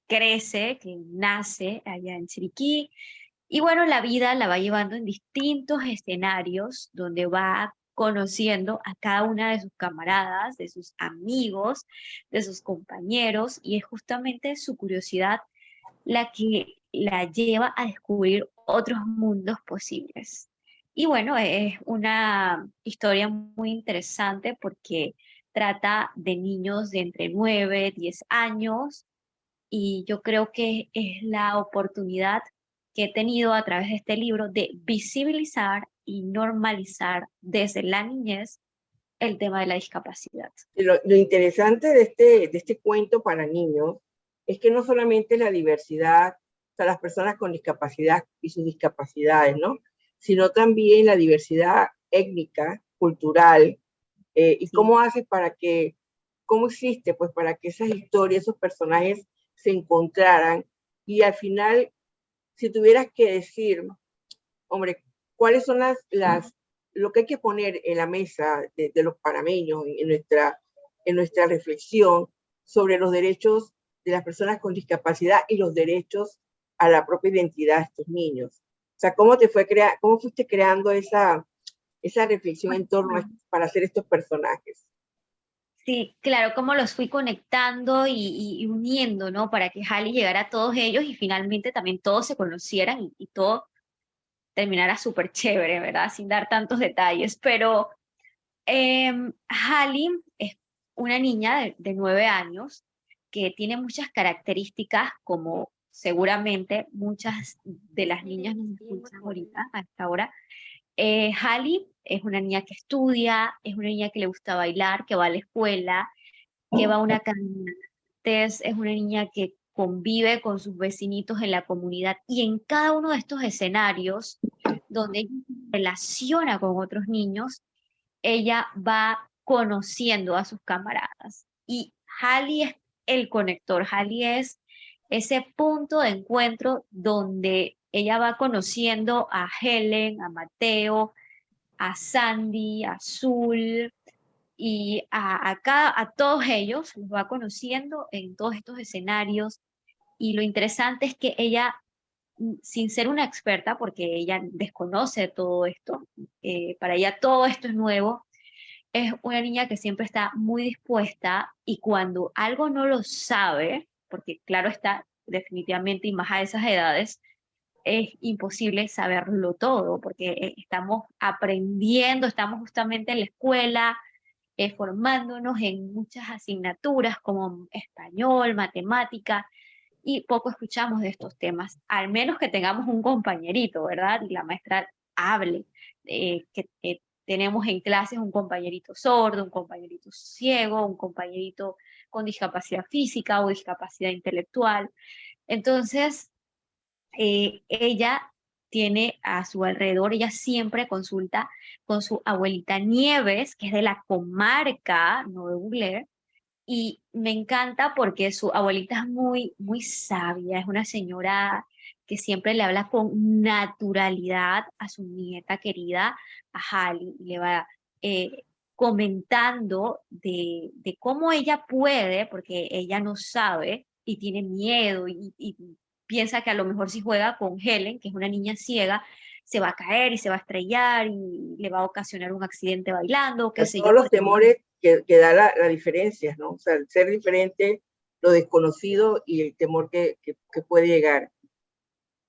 crece, que nace allá en Chiriquí. Y bueno, la vida la va llevando en distintos escenarios donde va conociendo a cada una de sus camaradas, de sus amigos, de sus compañeros, y es justamente su curiosidad la que la lleva a descubrir otros mundos posibles. Y bueno, es una historia muy interesante porque trata de niños de entre 9, 10 años y yo creo que es la oportunidad que he tenido a través de este libro de visibilizar y normalizar desde la niñez el tema de la discapacidad. Lo interesante de este cuento para niños es que no solamente la diversidad, o sea, las personas con discapacidad y sus discapacidades, ¿no? Sino también la diversidad étnica, cultural, y Sí. cómo haces para que, cómo existe, pues para que esas historias, esos personajes se encontraran y al final, si tuvieras que decir, hombre, ¿cuáles son lo que hay que poner en la mesa de los panameños en nuestra reflexión sobre los derechos de las personas con discapacidad y los derechos a la propia identidad de estos niños? O sea, ¿cómo fuiste creando esa reflexión en torno para hacer estos personajes? Sí, claro, cómo los fui conectando y uniendo, ¿no? Para que Hallie llegara a todos ellos y finalmente también todos se conocieran y todo terminara súper chévere, ¿verdad? Sin dar tantos detalles. Pero Hallie es una niña de 9 años que tiene muchas características como seguramente muchas de las niñas nos escuchan ahorita, a esta hora. Hallie es una niña que estudia, es una niña que le gusta bailar, que va a la escuela, que va a una caminata, es una niña que convive con sus vecinitos en la comunidad y en cada uno de estos escenarios donde ella se relaciona con otros niños, ella va conociendo a sus camaradas. Y Hallie es el conector, Hallie es ese punto de encuentro donde ella va conociendo a Helen, a Mateo, a Sandy, a Azul, y a todos ellos los va conociendo en todos estos escenarios. Y lo interesante es que ella, sin ser una experta, porque ella desconoce todo esto, para ella todo esto es nuevo, es una niña que siempre está muy dispuesta y cuando algo no lo sabe, porque claro está, definitivamente y más a esas edades, es imposible saberlo todo, porque estamos aprendiendo, estamos justamente en la escuela, formándonos en muchas asignaturas como español, matemática, y poco escuchamos de estos temas, al menos que tengamos un compañerito, ¿verdad? Y la maestra hable, que tenemos en clases un compañerito sordo, un compañerito ciego, un compañerito con discapacidad física o discapacidad intelectual. Entonces, ella tiene a su alrededor, ella siempre consulta con su abuelita Nieves, que es de la comarca, no de Bugler, y me encanta porque su abuelita es muy, muy sabia, es una señora que siempre le habla con naturalidad a su nieta querida, a Hali, y le va comentando de cómo ella puede, porque ella no sabe y tiene miedo y piensa que a lo mejor si juega con Helen, que es una niña ciega, se va a caer y se va a estrellar y le va a ocasionar un accidente bailando, qué sé Todos yo, los porque temores que da la diferencia, ¿no? O sea, el ser diferente, lo desconocido y el temor que puede llegar.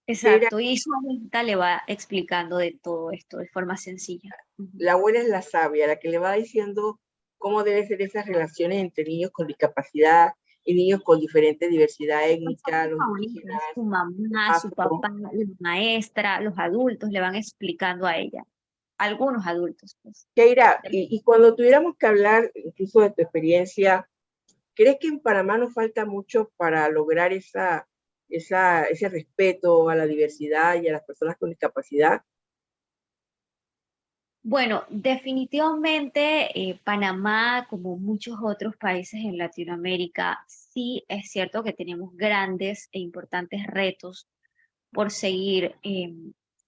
Keira, exacto, y su abuelita le va explicando de todo esto de forma sencilla. Ujú. la abuela es la sabia, la que le va diciendo cómo deben ser esas relaciones entre niños con discapacidad y niños con diferente diversidad Pues son étnica, sus los indígenas, abuelitas, su mamá, su afro. papá, la maestra, los adultos le van explicando a ella, algunos adultos, pues. Keira, y cuando tuviéramos que hablar incluso de tu experiencia, ¿crees que en Panamá nos falta mucho para lograr ese respeto a la diversidad y a las personas con discapacidad? Bueno, definitivamente Panamá, como muchos otros países en Latinoamérica, sí es cierto que tenemos grandes e importantes retos por seguir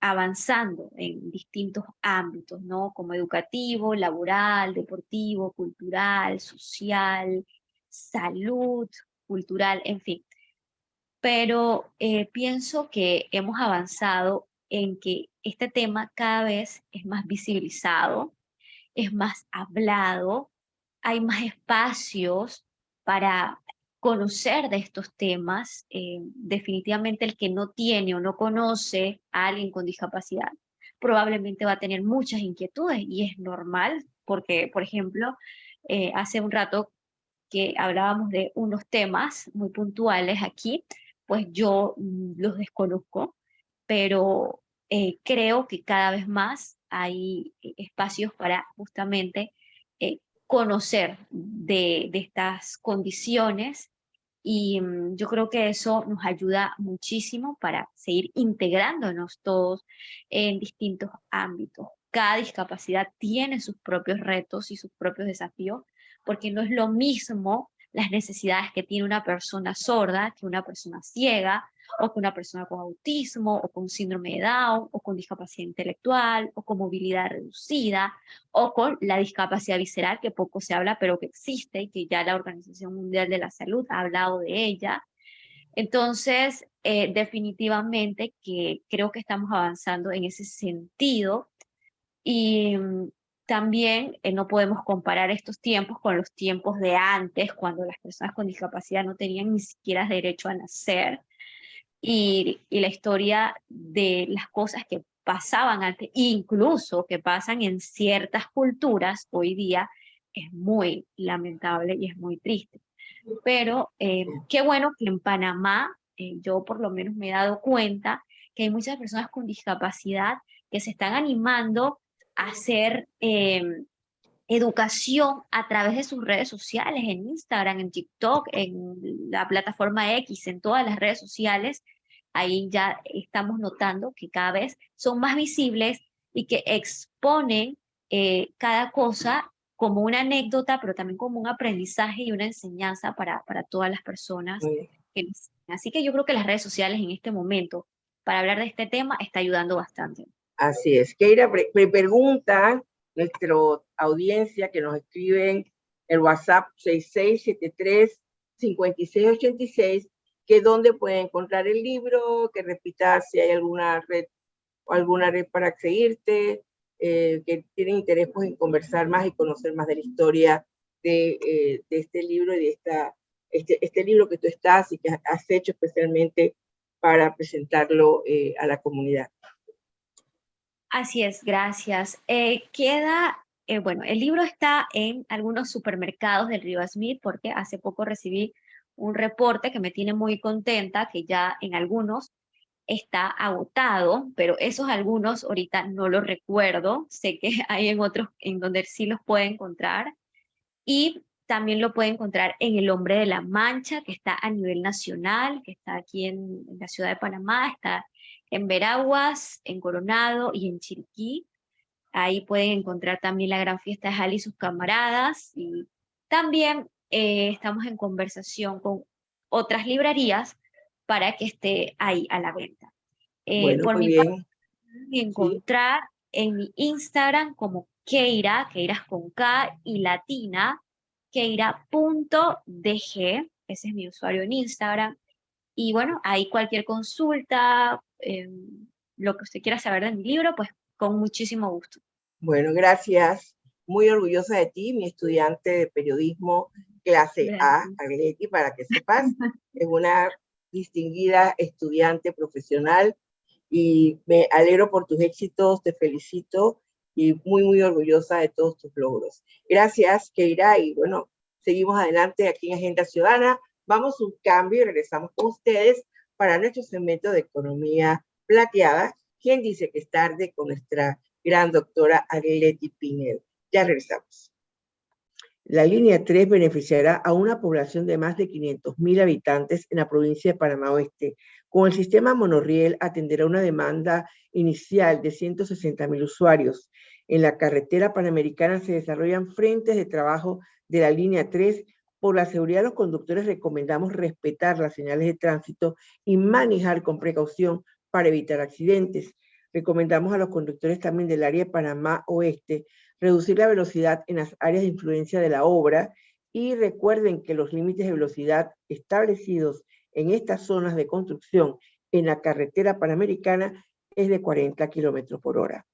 avanzando en distintos ámbitos, ¿no? Como educativo, laboral, deportivo, cultural, social, salud, cultural, en fin. Pero pienso que hemos avanzado en que este tema cada vez es más visibilizado, es más hablado, hay más espacios para conocer de estos temas. Definitivamente el que no tiene o no conoce a alguien con discapacidad probablemente va a tener muchas inquietudes y es normal porque, por ejemplo, hace un rato que hablábamos de unos temas muy puntuales aquí, pues yo los desconozco, pero creo que cada vez más hay espacios para justamente conocer de estas condiciones y yo creo que eso nos ayuda muchísimo para seguir integrándonos todos en distintos ámbitos. Cada discapacidad tiene sus propios retos y sus propios desafíos, porque no es lo mismo las necesidades que tiene una persona sorda que una persona ciega, o que una persona con autismo, o con síndrome de Down, o con discapacidad intelectual, o con movilidad reducida, o con la discapacidad visceral, que poco se habla, pero que existe y que ya la Organización Mundial de la Salud ha hablado de ella. Entonces, definitivamente que creo que estamos avanzando en ese sentido y también no podemos comparar estos tiempos con los tiempos de antes, cuando las personas con discapacidad no tenían ni siquiera derecho a nacer y la historia de las cosas que pasaban antes, incluso que pasan en ciertas culturas hoy día, es muy lamentable y es muy triste. Pero qué bueno que en Panamá, yo por lo menos me he dado cuenta que hay muchas personas con discapacidad que se están animando a hacer educación a través de sus redes sociales, en Instagram, en TikTok, en la plataforma X, en todas las redes sociales. Ahí ya estamos notando que cada vez son más visibles y que exponen cada cosa como una anécdota, pero también como un aprendizaje y una enseñanza para todas las personas. Así que yo creo que las redes sociales en este momento, para hablar de este tema, está ayudando bastante. Así es. Keira, pregunta nuestra audiencia que nos escriben el WhatsApp 6673-5686, que dónde pueden encontrar el libro, que repita si hay alguna red para seguirte, que tienen interés pues, en conversar más y conocer más de la historia de este libro y de este libro que tú estás y que has hecho especialmente para presentarlo a la comunidad. Así es, gracias. Bueno, el libro está en algunos supermercados del Río Smith porque hace poco recibí un reporte que me tiene muy contenta, que ya en algunos está agotado, pero esos algunos ahorita no los recuerdo, sé que hay en otros en donde sí los puede encontrar. Y También lo puede encontrar en El Hombre de la Mancha, que está a nivel nacional, que está aquí en la ciudad de Panamá, está en Veraguas, en Coronado y en Chiriquí. Ahí pueden encontrar también la Gran Fiesta de Jali y sus camaradas. Y también estamos en conversación con otras librerías para que esté ahí a la venta. Bueno, Por muy mi parte, bien. pueden Sí. encontrar en mi Instagram como Keira, Keira es con K y latina, keira.dg, ese es mi usuario en Instagram. Y bueno, ahí cualquier consulta, lo que usted quiera saber de mi libro, pues con muchísimo gusto. Bueno, gracias. Muy orgullosa de ti, mi estudiante de periodismo clase A, Gracias. Arleti, para que sepas. Es una distinguida estudiante profesional y me alegro por tus éxitos, te felicito y muy, muy orgullosa de todos tus logros. Gracias, Keira, y bueno, seguimos adelante aquí en Agenda Ciudadana. Vamos a un cambio y regresamos con ustedes para nuestro segmento de Economía Plateada. ¿Quién dice que es tarde? Con nuestra gran doctora Arleti Pinel. Ya regresamos. La línea 3 beneficiará a una población de más de 500.000 habitantes en la provincia de Panamá Oeste. Con el sistema monorriel atenderá una demanda inicial de 160.000 usuarios. En la carretera panamericana se desarrollan frentes de trabajo de la línea 3. Por la seguridad de los conductores recomendamos respetar las señales de tránsito y manejar con precaución para evitar accidentes. Recomendamos a los conductores también del área de Panamá Oeste reducir la velocidad en las áreas de influencia de la obra y recuerden que los límites de velocidad establecidos en estas zonas de construcción en la carretera panamericana es de 40 kilómetros por hora.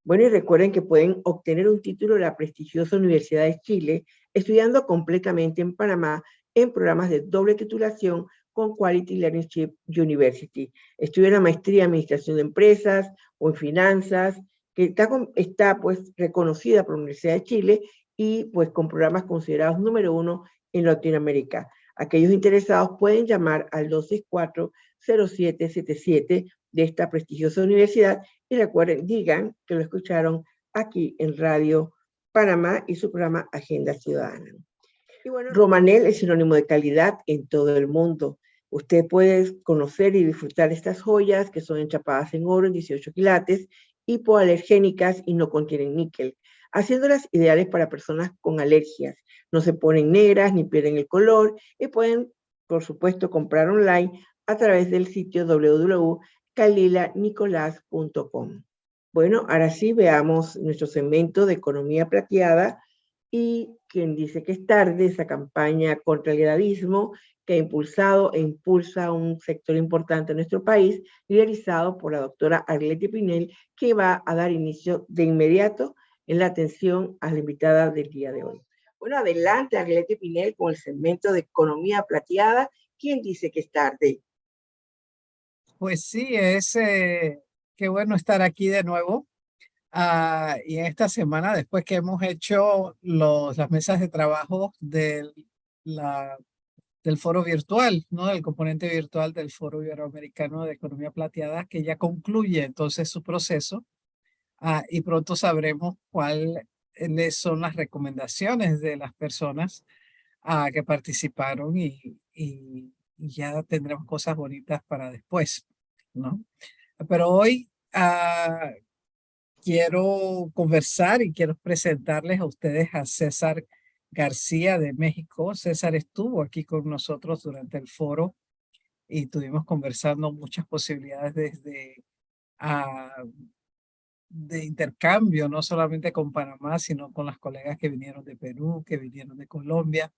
Bueno, y recuerden que pueden obtener un título de la prestigiosa Universidad de Chile estudiando completamente en Panamá en programas de doble titulación con Quality Learnership University. Estudia una maestría en Administración de Empresas o en Finanzas, que está pues reconocida por la Universidad de Chile y pues con programas considerados número 1 en Latinoamérica. Aquellos interesados pueden llamar al 264-0777 de esta prestigiosa universidad y recuerden, digan que lo escucharon aquí en Radio Panamá y su programa Agenda Ciudadana. Y bueno, Romanel es sinónimo de calidad en todo el mundo. Usted puede conocer y disfrutar estas joyas que son enchapadas en oro en 18 quilates, hipoalergénicas y no contienen níquel, haciéndolas ideales para personas con alergias. No se ponen negras ni pierden el color y pueden, por supuesto, comprar online a través del sitio www.calilanicolas.com. Bueno, ahora sí veamos nuestro segmento de Economía Plateada y quien dice que es tarde, esa campaña contra el gradaísmo que ha impulsado e impulsa un sector importante en nuestro país, liderizado por la doctora Arleti Pinel, que va a dar inicio de inmediato en la atención a la invitada del día de hoy. Bueno, adelante Arleti Pinel con el segmento de Economía Plateada. ¿Quién dice que es tarde? Pues sí, qué bueno estar aquí de nuevo. Y en esta semana, después que hemos hecho las mesas de trabajo del foro virtual, ¿no? Del componente virtual del Foro Iberoamericano de Economía Plateada, que ya concluye entonces su proceso. Y pronto sabremos cuáles son las recomendaciones de las personas que participaron y ya tendremos cosas bonitas para después, ¿no? Pero hoy quiero conversar y quiero presentarles a ustedes a César García de México. César estuvo aquí con nosotros durante el foro y estuvimos conversando muchas posibilidades de intercambio, no solamente con Panamá, sino con las colegas que vinieron de Perú, que vinieron de Colombia.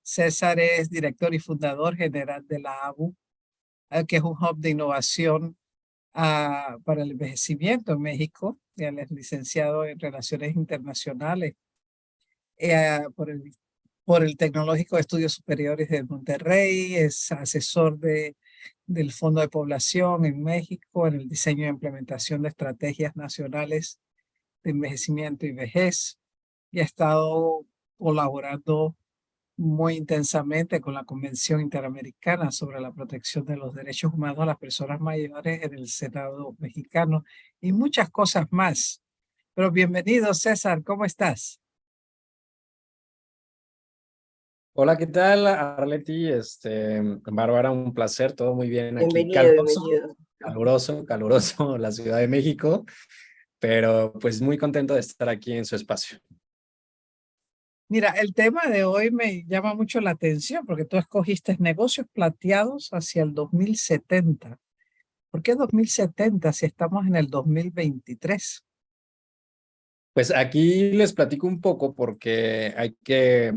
César es director y fundador general de la ABU, que es un hub de innovación para el envejecimiento en México. Él es licenciado en Relaciones Internacionales por el Tecnológico de Estudios Superiores de Monterrey, es asesor del Fondo de Población en México en el diseño e implementación de estrategias nacionales de envejecimiento y vejez, y ha estado colaborando muy intensamente con la Convención Interamericana sobre la Protección de los Derechos Humanos a las Personas Mayores en el Senado mexicano y muchas cosas más. Pero bienvenido, César, ¿cómo estás? Hola, ¿qué tal, Arleti? Bárbara, un placer, todo muy bien aquí. Bienvenido, bienvenido. Caluroso la Ciudad de México, pero pues muy contento de estar aquí en su espacio. Mira, el tema de hoy me llama mucho la atención porque tú escogiste negocios plateados hacia el 2070. ¿Por qué 2070 si estamos en el 2023? Pues aquí les platico un poco porque hay que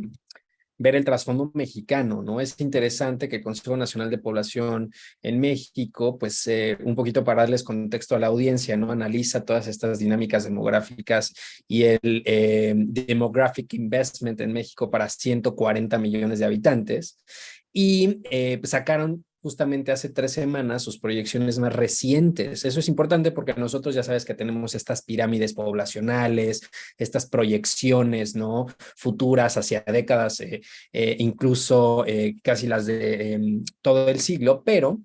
ver el trasfondo mexicano, ¿no? Es interesante que el Consejo Nacional de Población en México, pues un poquito para darles contexto a la audiencia, ¿no? Analiza todas estas dinámicas demográficas y el Demographic Investment en México para 140 millones de habitantes. Y pues sacaron justamente hace 3 semanas sus proyecciones más recientes. Eso es importante porque nosotros ya sabes que tenemos estas pirámides poblacionales, estas proyecciones, ¿no? Futuras hacia décadas, incluso casi las de todo el siglo, pero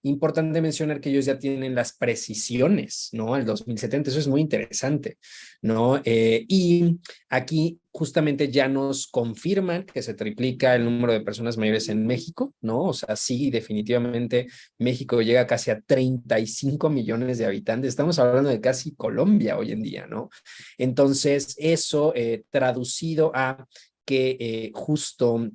importante mencionar que ellos ya tienen las precisiones, ¿no? Al 2070, eso es muy interesante, ¿no? Y aquí justamente ya nos confirman que se triplica el número de personas mayores en México, ¿no? O sea, sí, definitivamente México llega casi a 35 millones de habitantes. Estamos hablando de casi Colombia hoy en día, ¿no? Entonces, eso traducido a que justo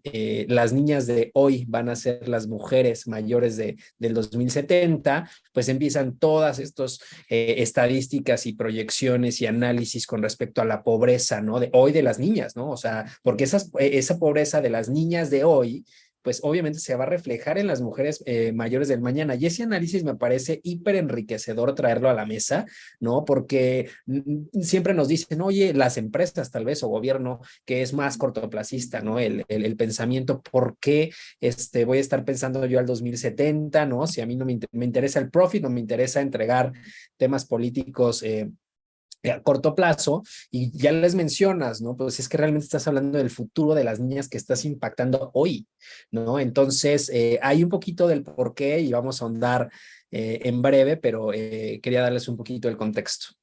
las niñas de hoy van a ser las mujeres mayores del 2070, pues empiezan todas estas estadísticas y proyecciones y análisis con respecto a la pobreza, ¿no? De hoy de las niñas, ¿no? O sea, porque esa pobreza de las niñas de hoy pues obviamente se va a reflejar en las mujeres mayores del mañana. Y ese análisis me parece hiper enriquecedor traerlo a la mesa, ¿no? Porque siempre nos dicen, oye, las empresas tal vez o gobierno que es más cortoplacista, ¿no? El pensamiento, ¿por qué voy a estar pensando yo al 2070, ¿no? Si a mí no me interesa el profit, no me interesa entregar temas políticos a corto plazo, y ya les mencionas, ¿no? Pues es que realmente estás hablando del futuro de las niñas que estás impactando hoy, ¿no? Entonces, hay un poquito del por qué y vamos a ahondar en breve, pero quería darles un poquito el contexto.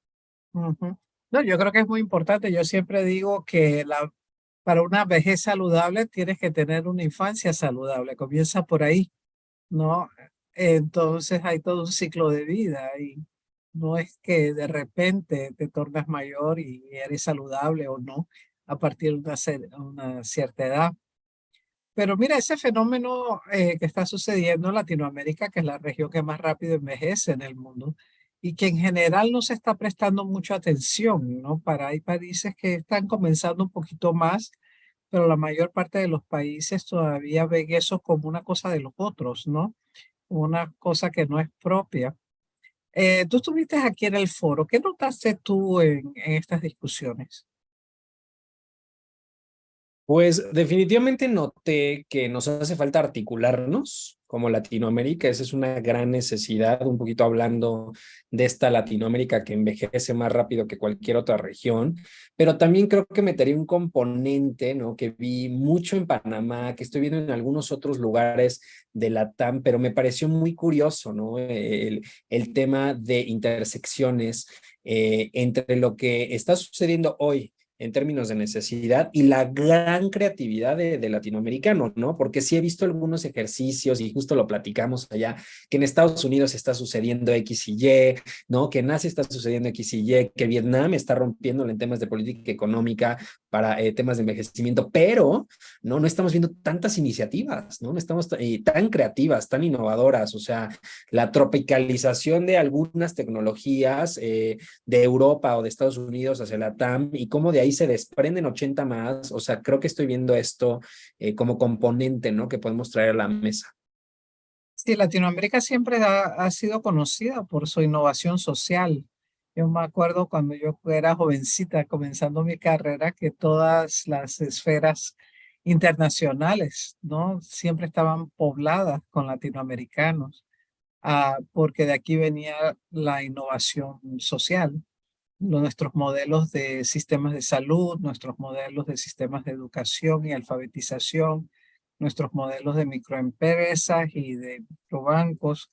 Ujú. No, yo creo que es muy importante. Yo siempre digo que para una vejez saludable tienes que tener una infancia saludable. Comienza por ahí, ¿no? Entonces hay todo un ciclo de vida y no es que de repente te tornas mayor y eres saludable o no a partir de una cierta edad. Pero mira, ese fenómeno que está sucediendo en Latinoamérica, que es la región que más rápido envejece en el mundo, y que en general no se está prestando mucha atención, ¿no? Hay países que están comenzando un poquito más, pero la mayor parte de los países todavía ven eso como una cosa de los otros, ¿no? Una cosa que no es propia. Tú estuviste aquí en el foro. ¿Qué notaste tú en estas discusiones? Pues definitivamente noté que nos hace falta articularnos como Latinoamérica. Esa es una gran necesidad, un poquito hablando de esta Latinoamérica que envejece más rápido que cualquier otra región, pero también creo que metería un componente, ¿no? Que vi mucho en Panamá, que estoy viendo en algunos otros lugares de Latam, pero me pareció muy curioso, ¿no? El tema de intersecciones entre lo que está sucediendo hoy en términos de necesidad y la gran creatividad de latinoamericanos, ¿no? Porque sí he visto algunos ejercicios y justo lo platicamos allá, que en Estados Unidos está sucediendo X y Y, ¿no? Que en Asia está sucediendo X y Y, que Vietnam está rompiéndolo en temas de política económica para temas de envejecimiento, pero no estamos viendo tantas iniciativas, ¿no? No estamos tan creativas, tan innovadoras, o sea, la tropicalización de algunas tecnologías de Europa o de Estados Unidos hacia la TAM y cómo de ahí se desprenden 80 más. O sea, creo que estoy viendo esto como componente, ¿no? Que podemos traer a la mesa. Sí, Latinoamérica siempre ha sido conocida por su innovación social. Yo me acuerdo cuando yo era jovencita, comenzando mi carrera, que todas las esferas internacionales, ¿no? Siempre estaban pobladas con latinoamericanos, porque de aquí venía la innovación social. Nuestros modelos de sistemas de salud, nuestros modelos de sistemas de educación y alfabetización, nuestros modelos de microempresas y de microbancos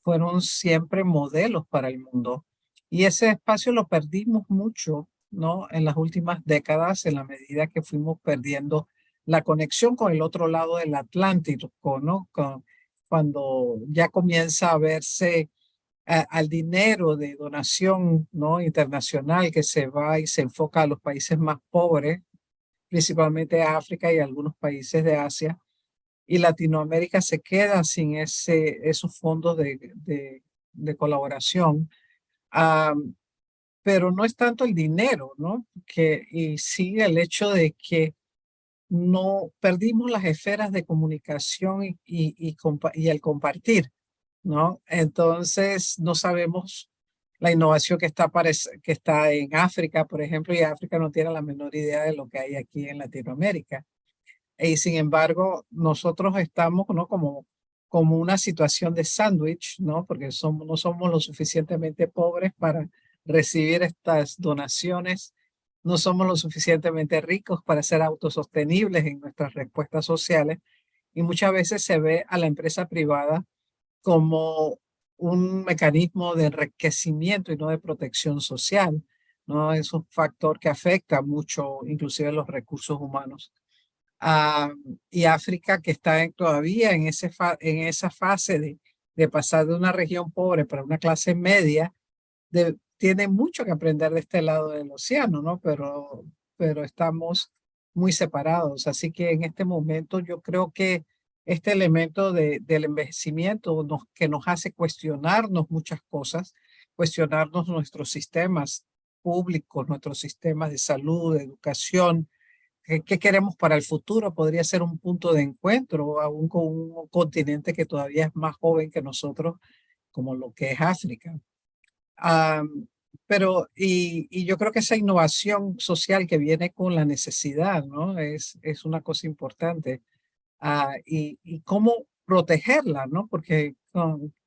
fueron siempre modelos para el mundo. Y ese espacio lo perdimos mucho, ¿no? En las últimas décadas, en la medida que fuimos perdiendo la conexión con el otro lado del Atlántico, ¿no? Cuando ya comienza a verse al dinero de donación, ¿no?, internacional que se va y se enfoca a los países más pobres, principalmente África y algunos países de Asia, y Latinoamérica se queda sin esos fondos de colaboración. Pero no es tanto el dinero, ¿no? Y sí el hecho de que no perdimos las esferas de comunicación y el compartir, ¿no? Entonces no sabemos la innovación que está en África, por ejemplo, y África no tiene la menor idea de lo que hay aquí en Latinoamérica. Y sin embargo, nosotros estamos, ¿no?, como una situación de sándwich, ¿no? Porque no somos lo suficientemente pobres para recibir estas donaciones, no somos lo suficientemente ricos para ser autosostenibles en nuestras respuestas sociales, y muchas veces se ve a la empresa privada como un mecanismo de enriquecimiento y no de protección social, ¿no? Es un factor que afecta mucho, inclusive los recursos humanos. Y África, que está todavía en esa fase de pasar de una región pobre para una clase media, tiene mucho que aprender de este lado del océano, ¿no? Pero estamos muy separados. Así que en este momento yo creo que este elemento del envejecimiento que nos hace cuestionarnos muchas cosas, cuestionarnos nuestros sistemas públicos, nuestros sistemas de salud, de educación, qué queremos para el futuro, podría ser un punto de encuentro, aún con un continente que todavía es más joven que nosotros, como lo que es África. Y yo creo que esa innovación social que viene con la necesidad, ¿no? Es una cosa importante. Y cómo protegerla, ¿no? Porque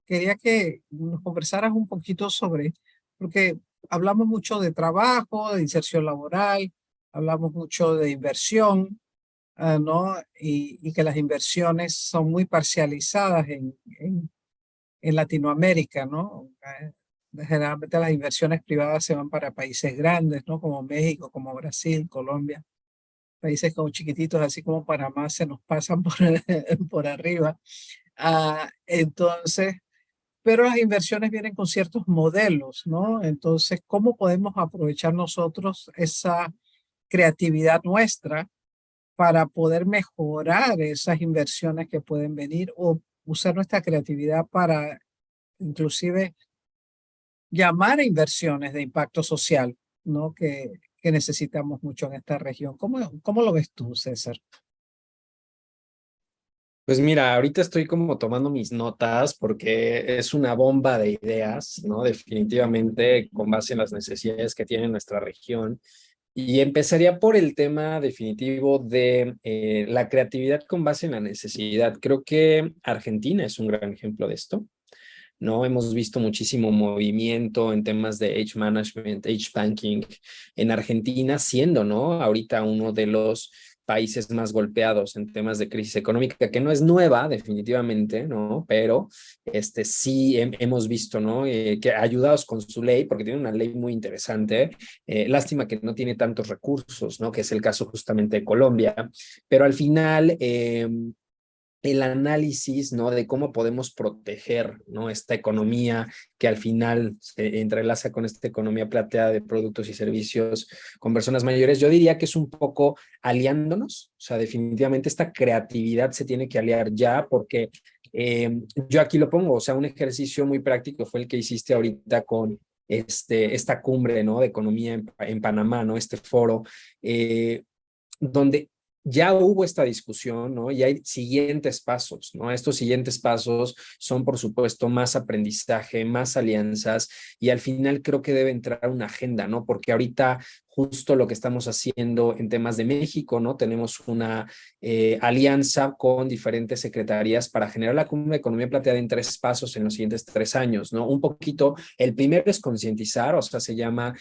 quería que nos conversaras un poquito porque hablamos mucho de trabajo, de inserción laboral, hablamos mucho de inversión, ¿no? Y que las inversiones son muy parcializadas en Latinoamérica, ¿no? Generalmente las inversiones privadas se van para países grandes, ¿no? Como México, como Brasil, Colombia. Países como chiquititos, así como Panamá, se nos pasan por arriba. Entonces, pero las inversiones vienen con ciertos modelos, ¿no? Entonces, ¿cómo podemos aprovechar nosotros esa creatividad nuestra para poder mejorar esas inversiones que pueden venir, o usar nuestra creatividad para inclusive llamar a inversiones de impacto social, ¿no? Que necesitamos mucho en esta región? ¿Cómo lo ves tú, César? Pues mira, ahorita estoy como tomando mis notas porque es una bomba de ideas, ¿no? Definitivamente con base en las necesidades que tiene nuestra región. Y empezaría por el tema definitivo de la creatividad con base en la necesidad. Creo que Argentina es un gran ejemplo de esto, ¿no? Hemos visto muchísimo movimiento en temas de age management, age banking en Argentina, siendo, ¿no?, ahorita uno de los países más golpeados en temas de crisis económica, que no es nueva definitivamente, ¿no? Pero sí hemos visto, ¿no?, que ayudados con su ley, porque tiene una ley muy interesante, lástima que no tiene tantos recursos, ¿no?, que es el caso justamente de Colombia, pero al final el análisis, ¿no?, de cómo podemos proteger, ¿no?, esta economía que al final se entrelaza con esta economía plateada de productos y servicios con personas mayores. Yo diría que es un poco aliándonos, o sea, definitivamente esta creatividad se tiene que aliar ya, porque yo aquí lo pongo, o sea, un ejercicio muy práctico fue el que hiciste ahorita con esta cumbre, ¿no?, de economía en Panamá, ¿no?, este foro, donde ya hubo esta discusión, ¿no? Y hay siguientes pasos, ¿no? Estos siguientes pasos son, por supuesto, más aprendizaje, más alianzas, y al final creo que debe entrar una agenda, ¿no? Porque ahorita justo lo que estamos haciendo en temas de México, ¿no? Tenemos una alianza con diferentes secretarías para generar la cumbre de economía plateada en 3 pasos en los siguientes 3 años, ¿no? Un poquito, el primero es concientizar, o sea, se llama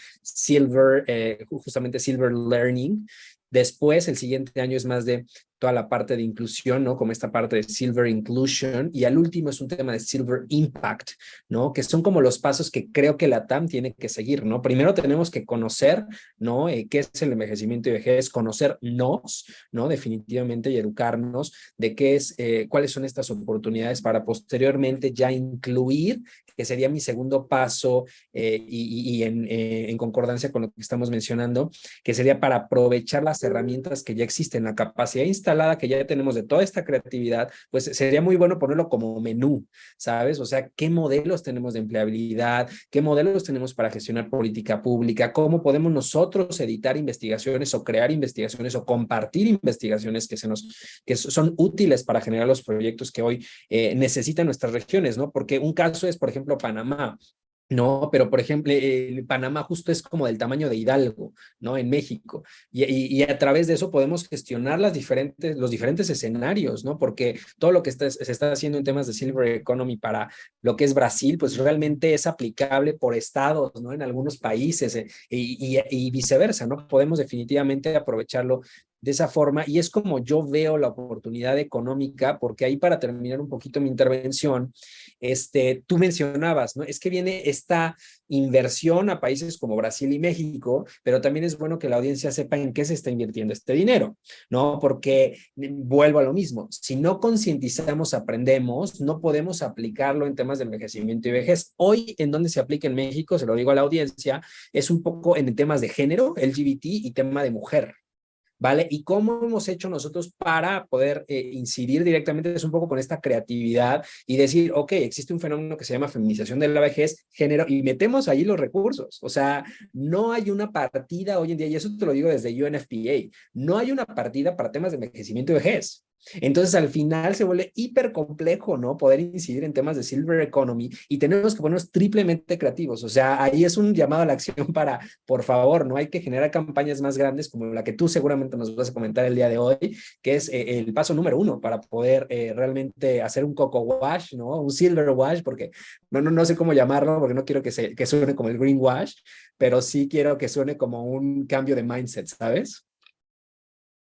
justamente Silver Learning. Después, el siguiente año es más de toda la parte de inclusión, ¿no? Como esta parte de Silver Inclusion, y al último es un tema de Silver Impact, ¿no? Que son como los pasos que creo que la TAM tiene que seguir, ¿no? Primero tenemos que conocer, ¿no? ¿Qué es el envejecimiento y vejez? Conocernos, ¿no? Definitivamente, y educarnos de qué es, cuáles son estas oportunidades para posteriormente ya incluir, que sería mi segundo paso, y en concordancia con lo que estamos mencionando, que sería para aprovechar las herramientas que ya existen, la capacidad instalada que ya tenemos de toda esta creatividad, pues sería muy bueno ponerlo como menú, ¿sabes? O sea, ¿qué modelos tenemos de empleabilidad? ¿Qué modelos tenemos para gestionar política pública? ¿Cómo podemos nosotros editar investigaciones o crear investigaciones o compartir investigaciones que son útiles para generar los proyectos que hoy necesitan nuestras regiones, ¿no? Porque un caso es, por ejemplo, Panamá. No, pero por ejemplo, Panamá justo es como del tamaño de Hidalgo, ¿no? En México. Y a través de eso podemos gestionar los diferentes escenarios, ¿no? Porque todo lo que se está haciendo en temas de Silver Economy para lo que es Brasil, pues realmente es aplicable por estados, ¿no? En algunos países, y viceversa, ¿no? Podemos definitivamente aprovecharlo de esa forma, y es como yo veo la oportunidad económica, porque ahí, para terminar un poquito mi intervención, tú mencionabas, ¿no? Es que viene esta inversión a países como Brasil y México, pero también es bueno que la audiencia sepa en qué se está invirtiendo este dinero, ¿no? Porque vuelvo a lo mismo, si no concientizamos, aprendemos, no podemos aplicarlo en temas de envejecimiento y vejez. Hoy, en donde se aplica en México, se lo digo a la audiencia, es un poco en temas de género, LGBT, y tema de mujer, ¿vale? Y cómo hemos hecho nosotros para poder incidir directamente es un poco con esta creatividad y decir, ok, existe un fenómeno que se llama feminización de la vejez, género, y metemos ahí los recursos. O sea, no hay una partida hoy en día, y eso te lo digo desde UNFPA, no hay una partida para temas de envejecimiento y vejez. Entonces, al final se vuelve hiper complejo, ¿no? Poder incidir en temas de Silver Economy, y tenemos que ponernos triplemente creativos. O sea, ahí es un llamado a la acción para, por favor, no hay que generar campañas más grandes como la que tú seguramente nos vas a comentar el día de hoy, que es el paso número 1 para poder realmente hacer un coco wash, ¿no? Un silver wash, porque no sé cómo llamarlo, porque no quiero que suene como el green wash, pero sí quiero que suene como un cambio de mindset, ¿sabes?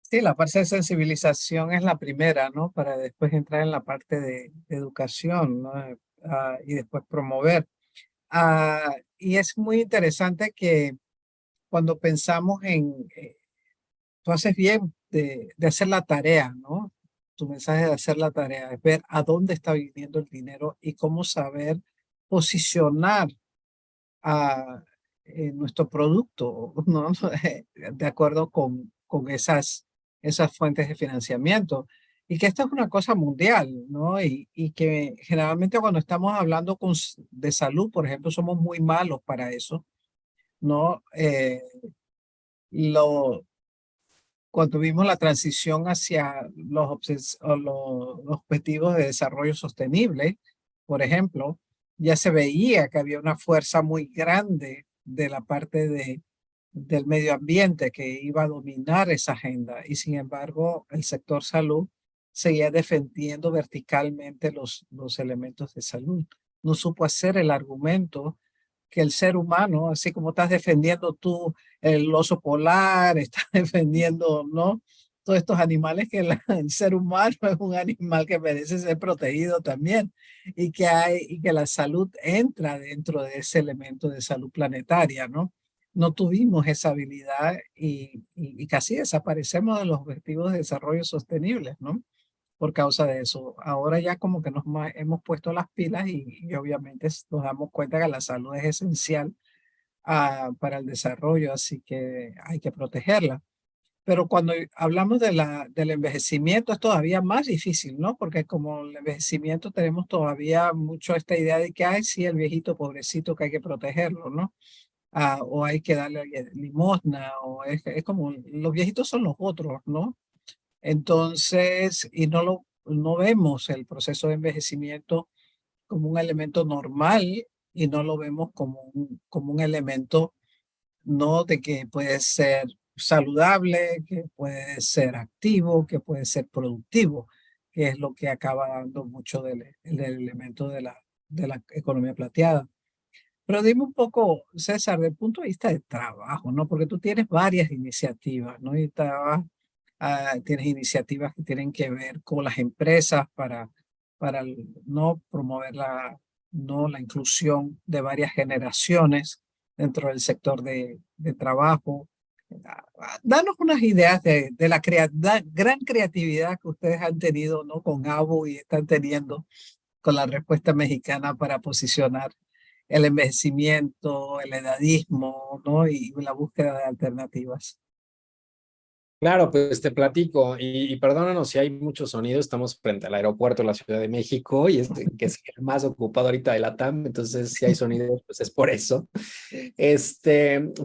Sí, la parte de sensibilización es la primera, ¿no? Para después entrar en la parte de educación, ¿no? Y después promover. Y es muy interesante que cuando pensamos tú haces bien de hacer la tarea, ¿no? Tu mensaje de hacer la tarea es ver a dónde está viniendo el dinero y cómo saber posicionar a nuestro producto, ¿no? De acuerdo con esas fuentes de financiamiento. Y que esta es una cosa mundial, ¿no? Y que generalmente cuando estamos hablando de salud, por ejemplo, somos muy malos para eso, ¿no? Cuando vimos la transición hacia los objetivos de desarrollo sostenible, por ejemplo, ya se veía que había una fuerza muy grande de la parte del medio ambiente que iba a dominar esa agenda, y sin embargo el sector salud seguía defendiendo verticalmente los elementos de salud. No supo hacer el argumento que el ser humano, así como estás defendiendo tú el oso polar, estás defendiendo, ¿no? Todos estos animales, que el ser humano es un animal que merece ser protegido también, y que la salud entra dentro de ese elemento de salud planetaria, ¿no? No tuvimos esa habilidad, y casi desaparecemos de los objetivos de desarrollo sostenible, ¿no? Por causa de eso. Ahora ya como que hemos puesto las pilas, y obviamente nos damos cuenta que la salud es esencial para el desarrollo, así que hay que protegerla. Pero cuando hablamos del envejecimiento es todavía más difícil, ¿no? Porque como el envejecimiento tenemos todavía mucho esta idea de que, ay, sí, el viejito pobrecito que hay que protegerlo, ¿no? O hay que darle limosna, o es como, los viejitos son los otros, ¿no? Entonces, y no vemos el proceso de envejecimiento como un elemento normal, y no lo vemos como un elemento, no, de que puede ser saludable, que puede ser activo, que puede ser productivo, que es lo que acaba dando mucho el elemento de la economía plateada. Pero dime un poco, César, desde el punto de vista de trabajo, ¿no? Porque tú tienes varias iniciativas, ¿no? Y tienes iniciativas que tienen que ver con las empresas para no promover la inclusión de varias generaciones dentro del sector de trabajo. Danos unas ideas de la gran creatividad que ustedes han tenido, ¿no?, con ABU y están teniendo con la respuesta mexicana para posicionar el envejecimiento, el edadismo, ¿no?, y la búsqueda de alternativas. Claro, pues te platico y perdónanos si hay mucho sonido, estamos frente al aeropuerto de la Ciudad de México y que es el más ocupado ahorita de la TAM, entonces si hay sonido, pues es por eso.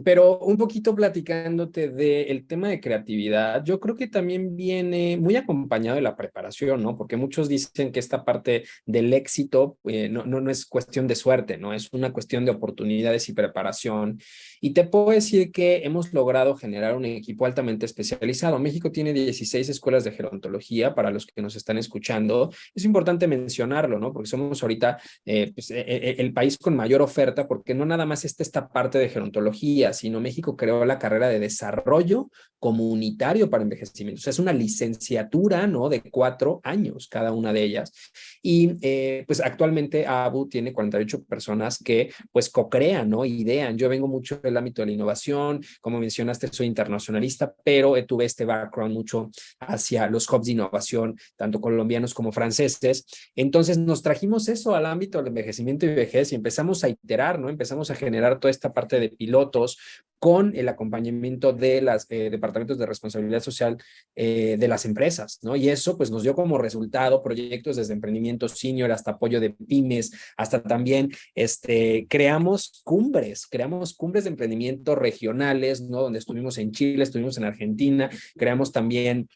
Pero un poquito platicándote del tema de creatividad, yo creo que también viene muy acompañado de la preparación, ¿no? Porque muchos dicen que esta parte del éxito no es cuestión de suerte, ¿no? Es una cuestión de oportunidades y preparación. Y te puedo decir que hemos logrado generar un equipo altamente especializado. México tiene 16 escuelas de gerontología, para los que nos están escuchando. Es importante mencionarlo, ¿no? Porque somos ahorita el país con mayor oferta, porque no nada más está esta parte de gerontología, sino México creó la carrera de desarrollo comunitario para envejecimiento. O sea, es una licenciatura, ¿no?, de 4 años cada una de ellas. Y pues actualmente ABU tiene 48 personas que pues co-crean, ¿no?, idean. Yo vengo mucho del ámbito de la innovación, como mencionaste, soy internacionalista, pero tuve este background mucho hacia los hubs de innovación, tanto colombianos como franceses. Entonces nos trajimos eso al ámbito del envejecimiento y vejez y empezamos a iterar, ¿no? Empezamos a generar toda esta parte de pilotos con el acompañamiento de los departamentos de responsabilidad social de las empresas, ¿no? Y eso pues nos dio como resultado proyectos desde emprendimiento senior hasta apoyo de pymes, hasta también creamos cumbres de emprendimiento regionales, ¿no? Donde estuvimos en Chile, estuvimos en Argentina, creamos también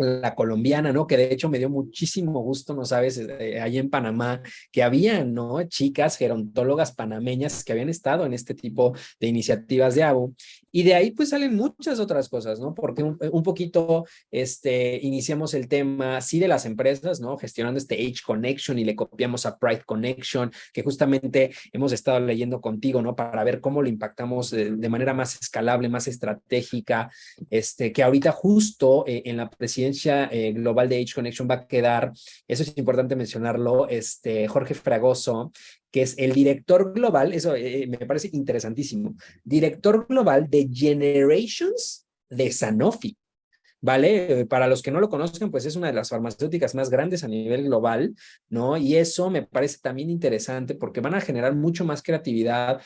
la colombiana, ¿no? Que de hecho me dio muchísimo gusto, ¿no sabes? Allí en Panamá, que había, ¿no?, chicas gerontólogas panameñas que habían estado en este tipo de iniciativas de ABU. Y de ahí pues salen muchas otras cosas, ¿no? Porque un poquito iniciamos el tema, sí, de las empresas, ¿no? Gestionando este Age Connection y le copiamos a Pride Connection, que justamente hemos estado leyendo contigo, ¿no? Para ver cómo lo impactamos de manera más escalable, más estratégica, que ahorita justo en la presidencia global de Age Connection va a quedar, eso es importante mencionarlo, Jorge Fragoso, que es el director global, eso me parece interesantísimo, director global de Generations de Sanofi. ¿Vale? Para los que no lo conozcan, pues es una de las farmacéuticas más grandes a nivel global, ¿no? Y eso me parece también interesante porque van a generar mucho más creatividad